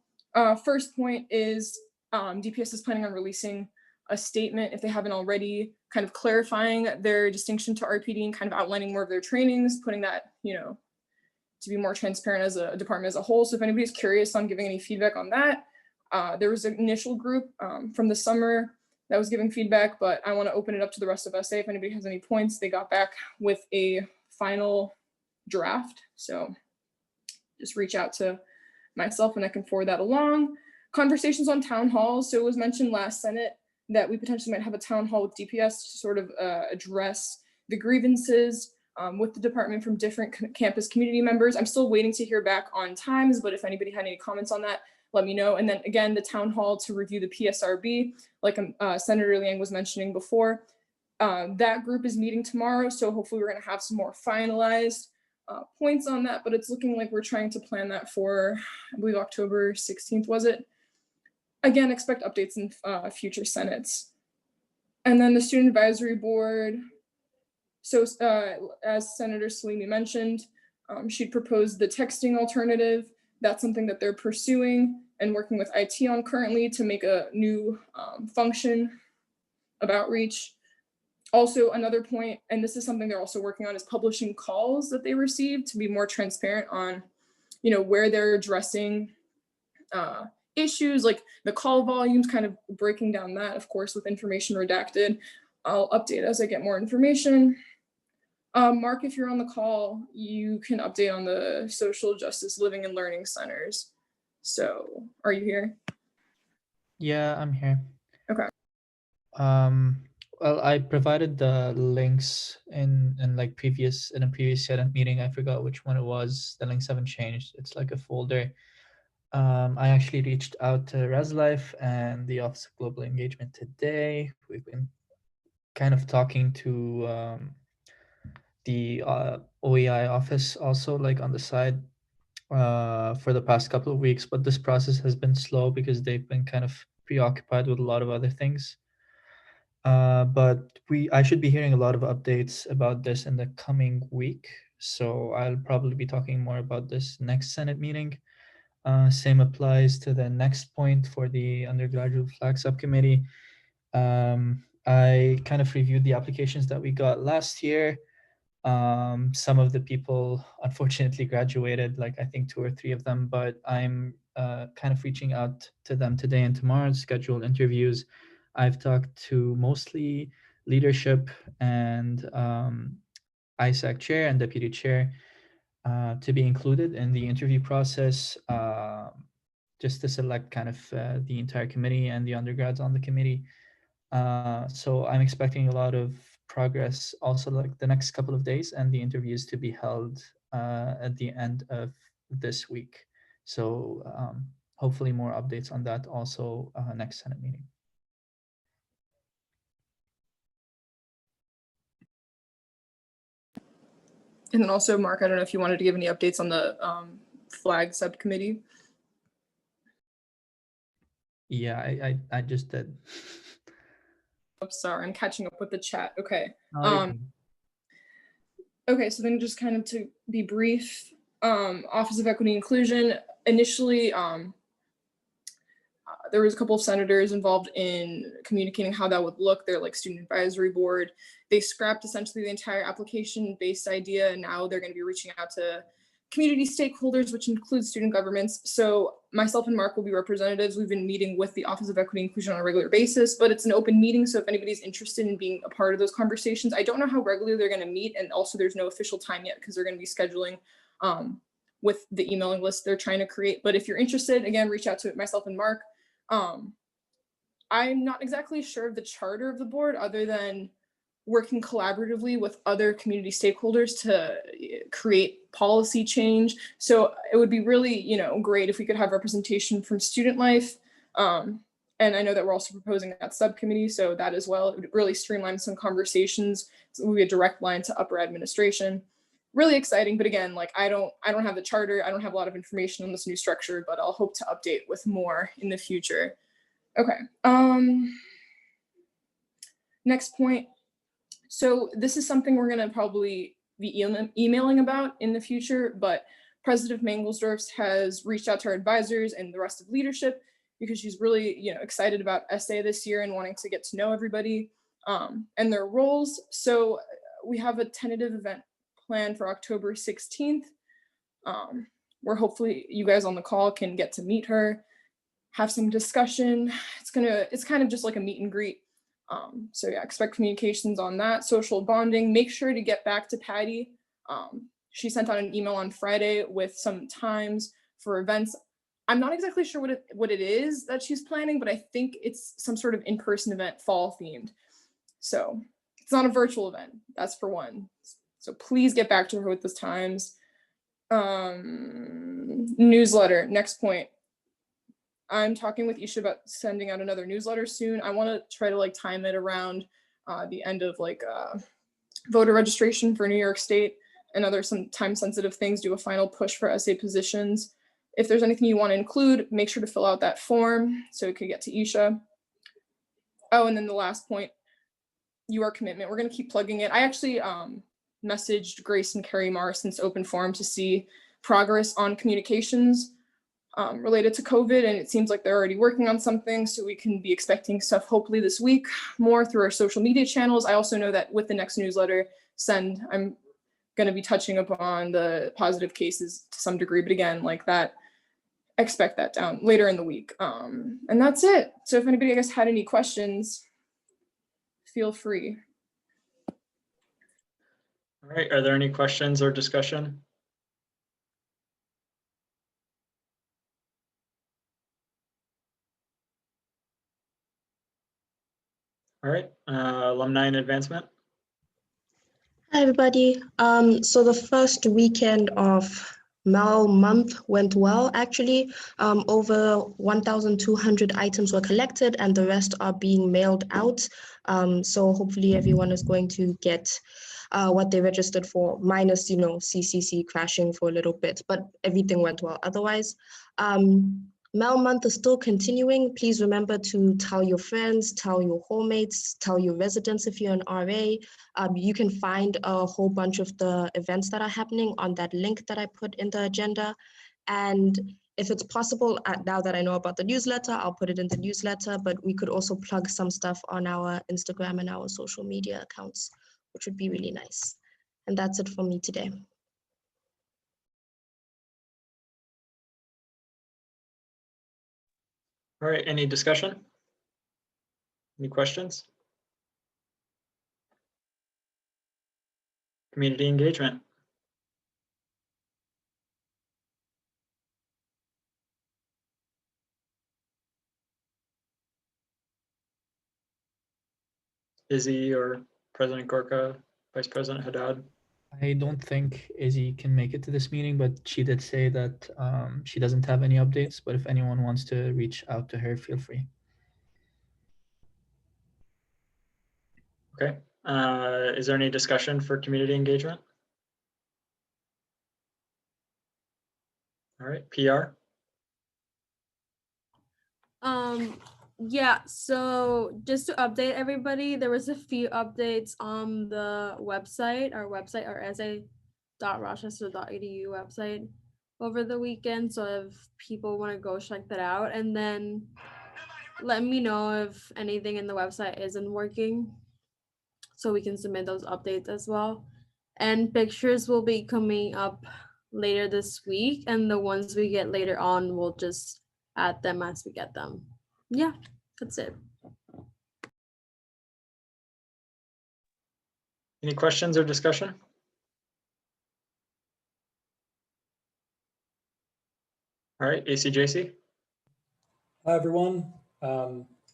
[SPEAKER 18] First point is DPS is planning on releasing a statement, if they haven't already, kind of clarifying their distinction to RPD and kind of outlining more of their trainings, putting that, to be more transparent as a department as a whole. So if anybody's curious on giving any feedback on that, there was an initial group from the summer that was giving feedback, but I want to open it up to the rest of SA. If anybody has any points, they got back with a final draft. So just reach out to myself and I can forward that along. Conversations on town halls. So it was mentioned last Senate that we potentially might have a town hall with DPS to sort of address the grievances with the department from different campus community members. I'm still waiting to hear back on times, but if anybody had any comments on that, let me know. And then again, the town hall to review the PSRB, like Senator Liang was mentioning before. That group is meeting tomorrow, so hopefully we're going to have some more finalized points on that, but it's looking like we're trying to plan that for, I believe, October 16th, was it? Again, expect updates in future Senates. And then the Student Advisory Board. So as Senator Salimi mentioned, she'd proposed the texting alternative. That's something that they're pursuing and working with IT on currently to make a new function of outreach. Also, another point, and this is something they're also working on, is publishing calls that they receive to be more transparent on, where they're addressing issues, like the call volumes, kind of breaking down that, of course, with information redacted. I'll update as I get more information. Mark, if you're on the call, you can update on the social justice living and learning centers. So are you here?
[SPEAKER 1] Yeah, I'm here.
[SPEAKER 18] Okay.
[SPEAKER 1] Well, I provided the links in a previous Senate meeting. I forgot which one it was. The links haven't changed. It's like a folder. I actually reached out to ResLife and the Office of Global Engagement today. We've been kind of talking to the OEI office also, like on the side, for the past couple of weeks, but this process has been slow because they've been kind of preoccupied with a lot of other things. But I should be hearing a lot of updates about this in the coming week. So I'll probably be talking more about this next Senate meeting. Same applies to the next point for the undergraduate flag subcommittee. I kind of reviewed the applications that we got last year. Some of the people unfortunately graduated, like I think 2 or 3 of them, but I'm kind of reaching out to them today and tomorrow to schedule interviews. I've talked to mostly leadership and ISAC chair and deputy chair to be included in the interview process, just to select kind of the entire committee and the undergrads on the committee. So I'm expecting a lot of progress also like the next couple of days, and the interviews to be held at the end of this week. So hopefully more updates on that also next Senate meeting.
[SPEAKER 18] And then also, Mark, I don't know if you wanted to give any updates on the flag subcommittee.
[SPEAKER 1] Yeah, I just did.
[SPEAKER 18] I'm sorry, I'm catching up with the chat. Okay.
[SPEAKER 1] No,
[SPEAKER 18] Okay, so then just kind of to be brief, Office of Equity and Inclusion, initially, there was a couple of senators involved in communicating how that would look. They're like student advisory board. They scrapped essentially the entire application-based idea, and now they're going to be reaching out to community stakeholders, which includes student governments. So myself and Mark will be representatives. We've been meeting with the Office of Equity and Inclusion on a regular basis, but it's an open meeting. So if anybody's interested in being a part of those conversations, I don't know how regularly they're going to meet. And also there's no official time yet because they're going to be scheduling with the emailing list they're trying to create. But if you're interested, again, reach out to myself and Mark. I'm not exactly sure of the charter of the board other than working collaboratively with other community stakeholders to create policy change. So it would be really, great if we could have representation from student life. And I know that we're also proposing that subcommittee, so that as well, it would really streamline some conversations. So it would be a direct line to upper administration. Really exciting, but again, like I don't have the charter. I don't have a lot of information on this new structure, but I'll hope to update with more in the future. Okay. Next point. So this is something we're going to probably be emailing about in the future, but President Mangelsdorf has reached out to our advisors and the rest of leadership because she's really, excited about SA this year and wanting to get to know everybody and their roles. So we have a tentative event planned for October 16th, where hopefully you guys on the call can get to meet her, have some discussion. It's kind of just like a meet and greet. So yeah, expect communications on that, social bonding. Make sure to get back to Patty. She sent out an email on Friday with some times for events. I'm not exactly sure what it is that she's planning, but I think it's some sort of in-person event, fall themed. So it's not a virtual event, that's for one. So please get back to her with those times. Newsletter, next point. I'm talking with Isha about sending out another newsletter soon. I want to try to time it around the end of voter registration for New York State and other some time sensitive things, do a final push for SA positions. If there's anything you want to include, make sure to fill out that form so it could get to Isha. Oh, and then the last point, your commitment. We're going to keep plugging it. I actually messaged Grace and Carrie Marr since open forum to see progress on communications related to COVID, and it seems like they're already working on something, so we can be expecting stuff hopefully this week more through our social media channels. I also know that with the next newsletter send, I'm going to be touching upon the positive cases to some degree, but again, that, expect that down later in the week. And that's it. So if anybody, I guess, had any questions, feel free.
[SPEAKER 7] All right, are there any questions or discussion? All right, alumni and advancement.
[SPEAKER 19] Hi, everybody. So the first weekend of Mel month went well, actually. Over 1,200 items were collected and the rest are being mailed out. So hopefully everyone is going to get what they registered for, minus, CCC crashing for a little bit, but everything went well otherwise. Mel month is still continuing. Please remember to tell your friends, tell your hallmates, tell your residents if you're an RA. You can find a whole bunch of the events that are happening on that link that I put in the agenda. And if it's possible, now that I know about the newsletter, I'll put it in the newsletter, but we could also plug some stuff on our Instagram and our social media accounts, which would be really nice. And that's it for me today.
[SPEAKER 7] All right, any discussion? Any questions? Community engagement. Izzy or President Gorka, Vice President Haddad?
[SPEAKER 1] I don't think Izzy can make it to this meeting, but she did say that she doesn't have any updates, but if anyone wants to reach out to her, feel free.
[SPEAKER 7] Okay, is there any discussion for community engagement? All right, PR.
[SPEAKER 20] Yeah, so just to update everybody, there was a few updates on the website, our sa.rochester.edu website over the weekend. So if people want to go check that out, and then let me know if anything in the website isn't working so we can submit those updates as well. And pictures will be coming up later this week, and the ones we get later on, we'll just add them as we get them. Yeah, that's it.
[SPEAKER 7] Any questions or discussion? All right, ACJC.
[SPEAKER 12] Hi, everyone.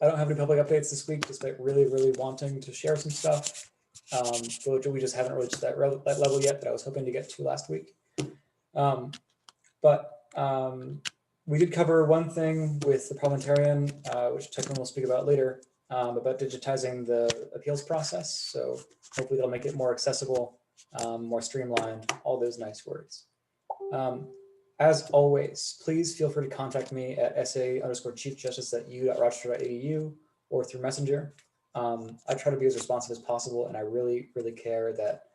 [SPEAKER 12] I don't have any public updates this week, despite really, really wanting to share some stuff. But we just haven't reached that level yet that I was hoping to get to last week. We did cover one thing with the parliamentarian, which Techman will speak about later, about digitizing the appeals process. So hopefully that'll make it more accessible, more streamlined, all those nice words. As always, please feel free to contact me at sa_chiefjustice@u.rochester.edu or through Messenger. I try to be as responsive as possible, and I really, really care that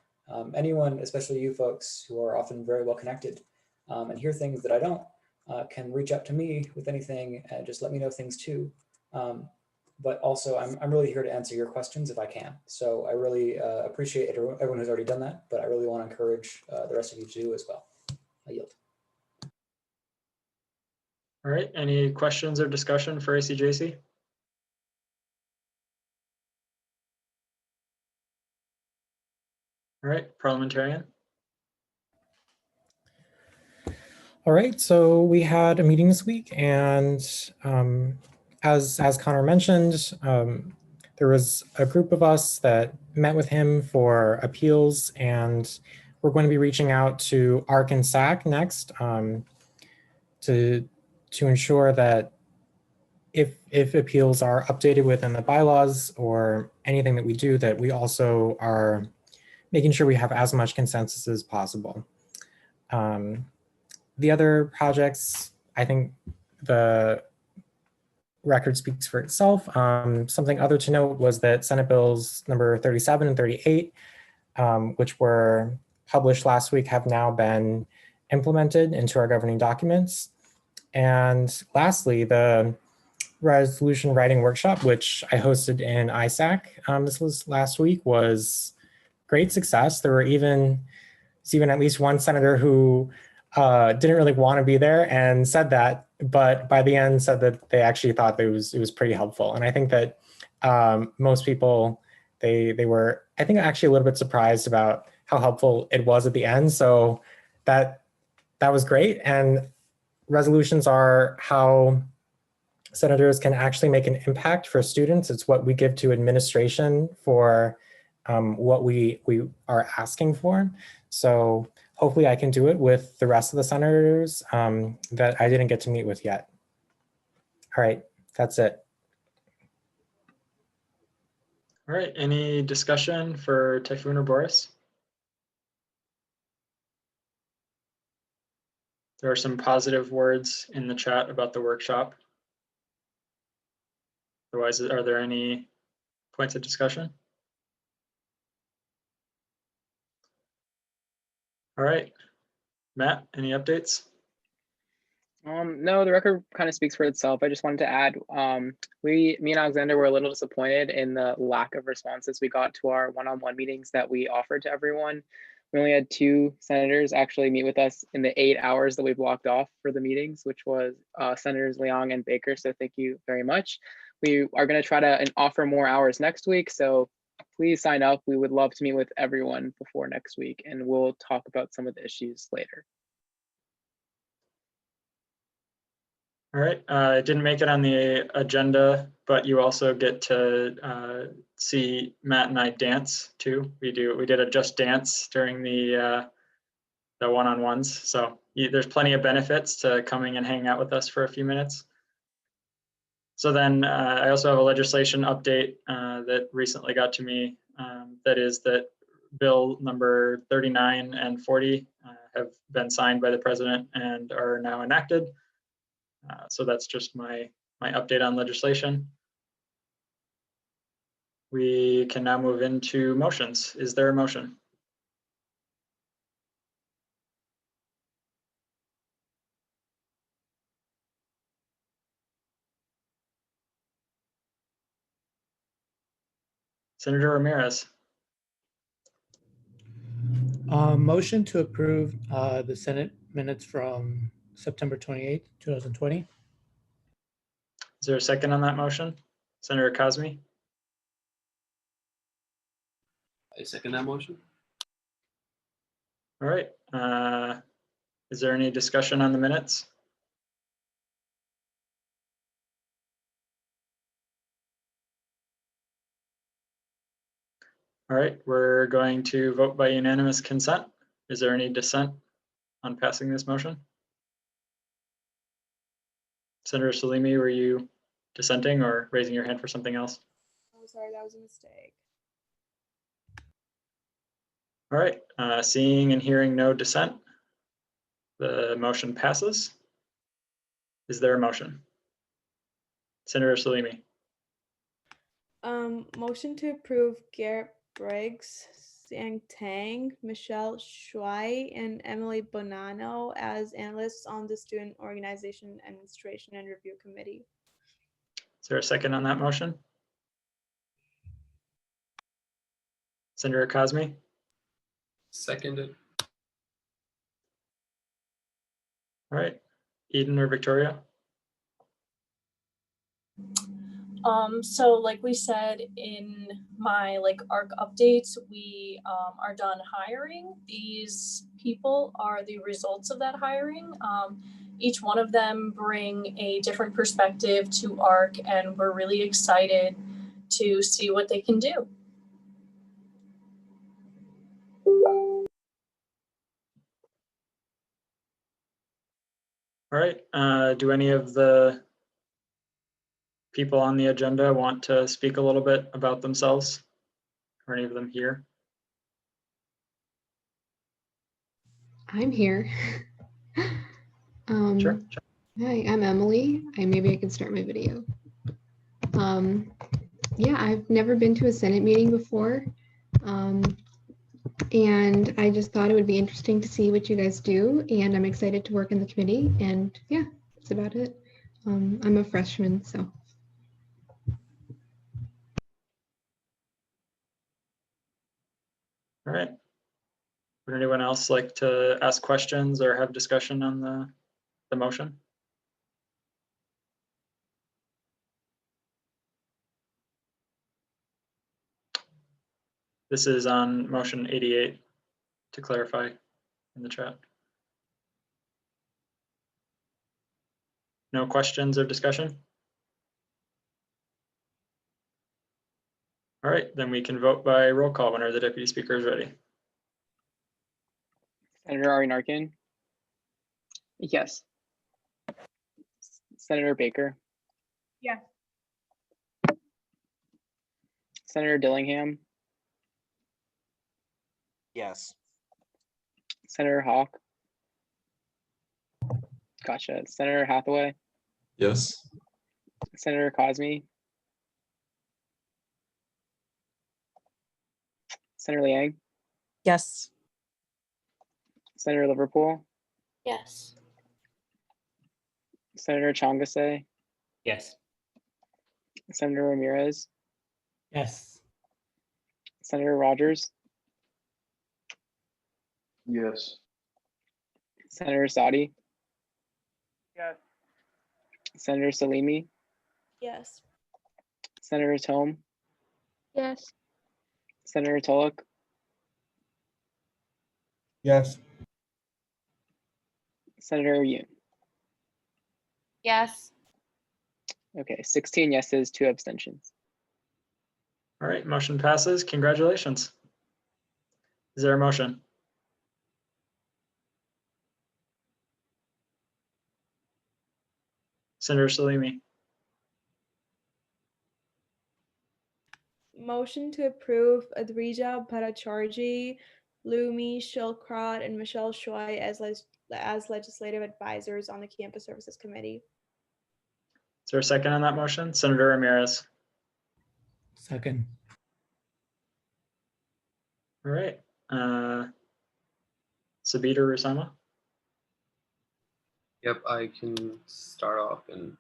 [SPEAKER 12] anyone, especially you folks who are often very well connected and hear things that I don't, can reach out to me with anything and just let me know things too. But also, I'm really here to answer your questions if I can. So I really appreciate everyone who's already done that, but I really want to encourage the rest of you to do as well. I yield.
[SPEAKER 7] All right, any questions or discussion for ACJC? All right, parliamentarian.
[SPEAKER 13] All right, so we had a meeting this week, and as Connor mentioned, there was a group of us that met with him for appeals, and we're going to be reaching out to ARC and SAC next to ensure that if appeals are updated within the bylaws or anything that we do, that we also are making sure we have as much consensus as possible. The other projects, I think the record speaks for itself. Something other to note was that Senate Bills number 37 and 38, which were published last week, have now been implemented into our governing documents. And lastly, the resolution writing workshop, which I hosted in ISAC, this was last week, was great success. There were even at least one senator who didn't really want to be there and said that, but by the end said that they actually thought that it was pretty helpful. And I think that most people, they were, I think, actually a little bit surprised about how helpful it was at the end. So that was great. And resolutions are how senators can actually make an impact for students. It's what we give to administration for what we are asking for. So hopefully I can do it with the rest of the senators that I didn't get to meet with yet. All right, that's it.
[SPEAKER 7] All right, any discussion for Typhoon or Boris? There are some positive words in the chat about the workshop. Otherwise, are there any points of discussion? All right, Matt, any updates?
[SPEAKER 19] No, the record kind of speaks for itself. I just wanted to add, me and Alexander were a little disappointed in the lack of responses we got to our one-on-one meetings that we offered to everyone. We only had 2 senators actually meet with us in the 8 hours that we blocked off for the meetings, which was Senators Leong and Baker. So thank you very much. We are going to try to offer more hours next week. So please sign up. We would love to meet with everyone before next week, and we'll talk about some of the issues later.
[SPEAKER 7] All right, I didn't make it on the agenda, but you also get to see Matt and I dance too. We did a Just Dance during the one-on-ones. So there's plenty of benefits to coming and hanging out with us for a few minutes. So then I also have a legislation update that recently got to me. That is that bill number 39 and 40 have been signed by the president and are now enacted. So that's just my update on legislation. We can now move into motions. Is there a motion? Senator Ramirez.
[SPEAKER 4] Motion to approve the Senate minutes from September 28th, 2020.
[SPEAKER 7] Is there a second on that motion? Senator Cosme?
[SPEAKER 16] I second that motion.
[SPEAKER 7] All right. Is there any discussion on the minutes? All right, we're going to vote by unanimous consent. Is there any dissent on passing this motion? Senator Salimi, were you dissenting or raising your hand for something else?
[SPEAKER 20] Oh, sorry, that was a mistake.
[SPEAKER 7] All right, seeing and hearing no dissent, the motion passes. Is there a motion? Senator Salimi.
[SPEAKER 20] Motion to approve Garrett Briggs, Sang Tang, Michelle Shuai, and Emily Bonanno as analysts on the Student Organization Administration and Review Committee.
[SPEAKER 7] Is there a second on that motion? Senator Cosme?
[SPEAKER 16] Seconded.
[SPEAKER 7] All right, Eden or Victoria?
[SPEAKER 14] So like we said in my ARC updates, we are done hiring. These people are the results of that hiring. Each one of them bring a different perspective to ARC, and we're really excited to see what they can do.
[SPEAKER 7] All right, do any of the people on the agenda want to speak a little bit about themselves? Are any of them here?
[SPEAKER 21] I'm here.
[SPEAKER 7] Sure.
[SPEAKER 21] Hi, I'm Emily. Maybe I can start my video. Yeah, I've never been to a Senate meeting before. And I just thought it would be interesting to see what you guys do. And I'm excited to work in the committee. And yeah, that's about it. I'm a freshman, so.
[SPEAKER 7] All right. Would anyone else like to ask questions or have discussion on the motion? This is on motion 88, to clarify in the chat. No questions or discussion? All right, then we can vote by roll call whenever the deputy speaker is ready.
[SPEAKER 22] Senator Ari Narkin?
[SPEAKER 18] Yes.
[SPEAKER 22] Senator Baker?
[SPEAKER 18] Yes.
[SPEAKER 22] Senator Dillingham?
[SPEAKER 23] Yes.
[SPEAKER 22] Senator Hawk? Gotcha. Senator Hathaway?
[SPEAKER 24] Yes.
[SPEAKER 22] Senator Cosme? Senator Liang?
[SPEAKER 8] Yes.
[SPEAKER 22] Senator Liverpool?
[SPEAKER 14] Yes.
[SPEAKER 22] Senator Changase?
[SPEAKER 23] Yes.
[SPEAKER 22] Senator Ramirez?
[SPEAKER 4] Yes.
[SPEAKER 22] Senator Rogers?
[SPEAKER 5] Yes.
[SPEAKER 22] Senator Sadi?
[SPEAKER 6] Yes.
[SPEAKER 22] Senator Salimi?
[SPEAKER 20] Yes.
[SPEAKER 22] Senator Tome?
[SPEAKER 10] Yes.
[SPEAKER 22] Senator Tulloch?
[SPEAKER 3] Yes.
[SPEAKER 22] Senator Yoon?
[SPEAKER 20] Yes.
[SPEAKER 22] Okay, 16 yeses, 2 abstentions.
[SPEAKER 7] All right, motion passes. Congratulations. Is there a motion? Senator Salimi.
[SPEAKER 20] Motion to approve Adrija Bhattacharjee, Lumi Shilkrot, and Michelle Shuai as legislative advisors on the Campus Services Committee.
[SPEAKER 7] Is there a second on that motion? Senator Ramirez.
[SPEAKER 4] Second.
[SPEAKER 7] All right. Sabita Rusama.
[SPEAKER 16] Yep, I can start off. And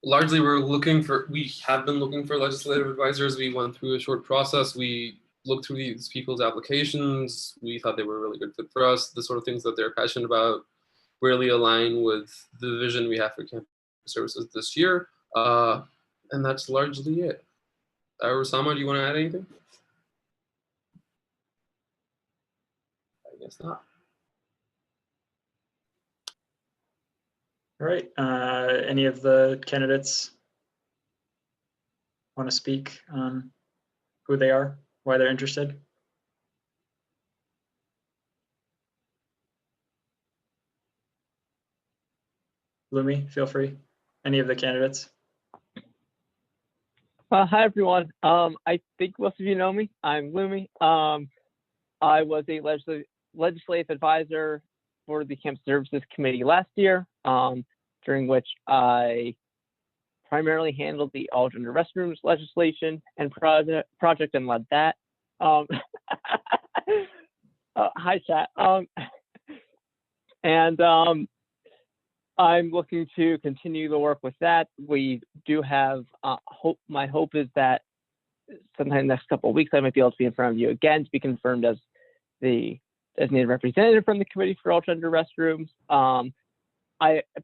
[SPEAKER 16] largely we have been looking for legislative advisors. We went through a short process. We looked through these people's applications. We thought they were a really good fit for us. The sort of things that they're passionate about really align with the vision we have for campus services this year. And that's largely it. Rusama, do you want to add anything? I guess not.
[SPEAKER 7] All right. Any of the candidates want to speak on who they are? why they're interested? Lumi, feel free. Any of the candidates?
[SPEAKER 9] Hi everyone. I think most of you know me. I'm Lumi. I was a legislative advisor for the Campus Services Committee last year, during which I primarily handled the all gender restrooms legislation and project and led that. Hi chat. I'm looking to continue the work with that. We do have hope. My hope is that sometime in the next couple of weeks, I might be able to be in front of you again to be confirmed as the designated representative from the Committee for All Gender Restrooms. But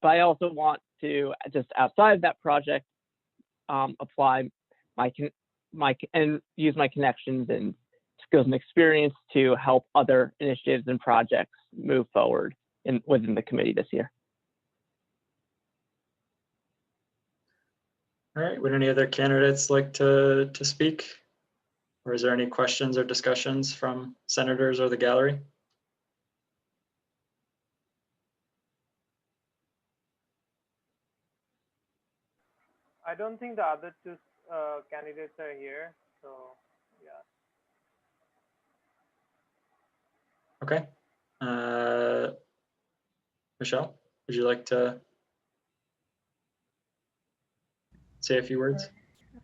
[SPEAKER 9] I also want to, just outside of that project, apply and use my connections and skills and experience to help other initiatives and projects move forward within the committee this year.
[SPEAKER 7] All right, would any other candidates like to speak? Or is there any questions or discussions from senators or the gallery?
[SPEAKER 6] I don't think the other two candidates are here, so yeah.
[SPEAKER 7] Okay. Michelle, would you like to say a few words?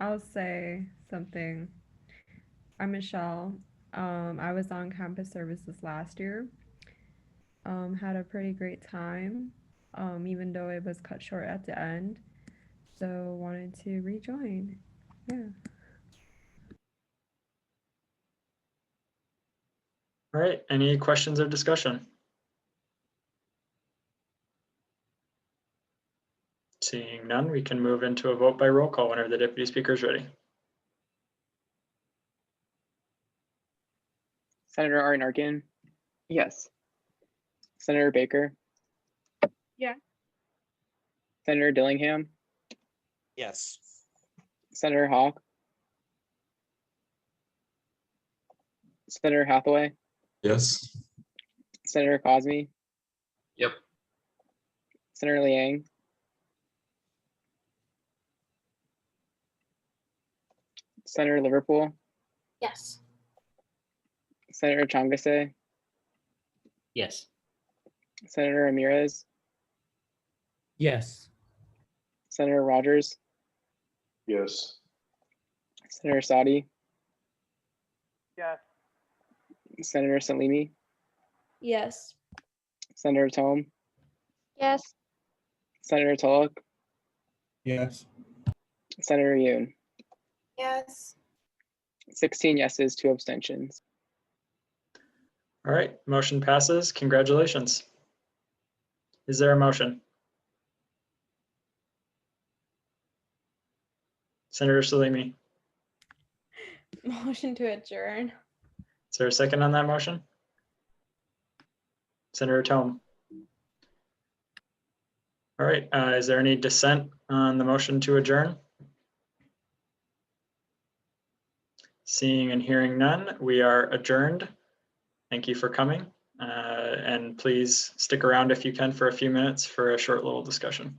[SPEAKER 11] I'll say something. I'm Michelle. I was on campus services last year. Had a pretty great time, even though it was cut short at the end. So wanted to rejoin. Yeah.
[SPEAKER 7] All right, any questions or discussion? Seeing none, we can move into a vote by roll call whenever the deputy speaker is ready.
[SPEAKER 22] Senator Art Arkin? Yes. Senator Baker?
[SPEAKER 23] Yeah.
[SPEAKER 22] Senator Dillingham?
[SPEAKER 23] Yes.
[SPEAKER 22] Senator Hawk? Senator Hathaway?
[SPEAKER 24] Yes.
[SPEAKER 22] Senator Cosme?
[SPEAKER 16] Yep.
[SPEAKER 22] Senator Liang? Senator Liverpool?
[SPEAKER 14] Yes.
[SPEAKER 22] Senator Changase?
[SPEAKER 17] Yes.
[SPEAKER 22] Senator Ramirez?
[SPEAKER 4] Yes.
[SPEAKER 22] Senator Rogers?
[SPEAKER 5] Yes.
[SPEAKER 22] Senator Sadi?
[SPEAKER 6] Yes.
[SPEAKER 22] Senator Salimi?
[SPEAKER 20] Yes.
[SPEAKER 22] Senator Tome?
[SPEAKER 10] Yes.
[SPEAKER 22] Senator Tulloch?
[SPEAKER 3] Yes.
[SPEAKER 22] Senator Yoon?
[SPEAKER 23] Yes.
[SPEAKER 22] 16 yeses, 2 abstentions.
[SPEAKER 7] All right, motion passes. Congratulations. Is there a motion? Senator Salimi,
[SPEAKER 20] Motion to adjourn.
[SPEAKER 7] is there a second on that motion? Senator Tome. All right, is there any dissent on the motion to adjourn? Seeing and hearing none, we are adjourned. Thank you for coming, and please stick around if you can for a few minutes for a short little discussion.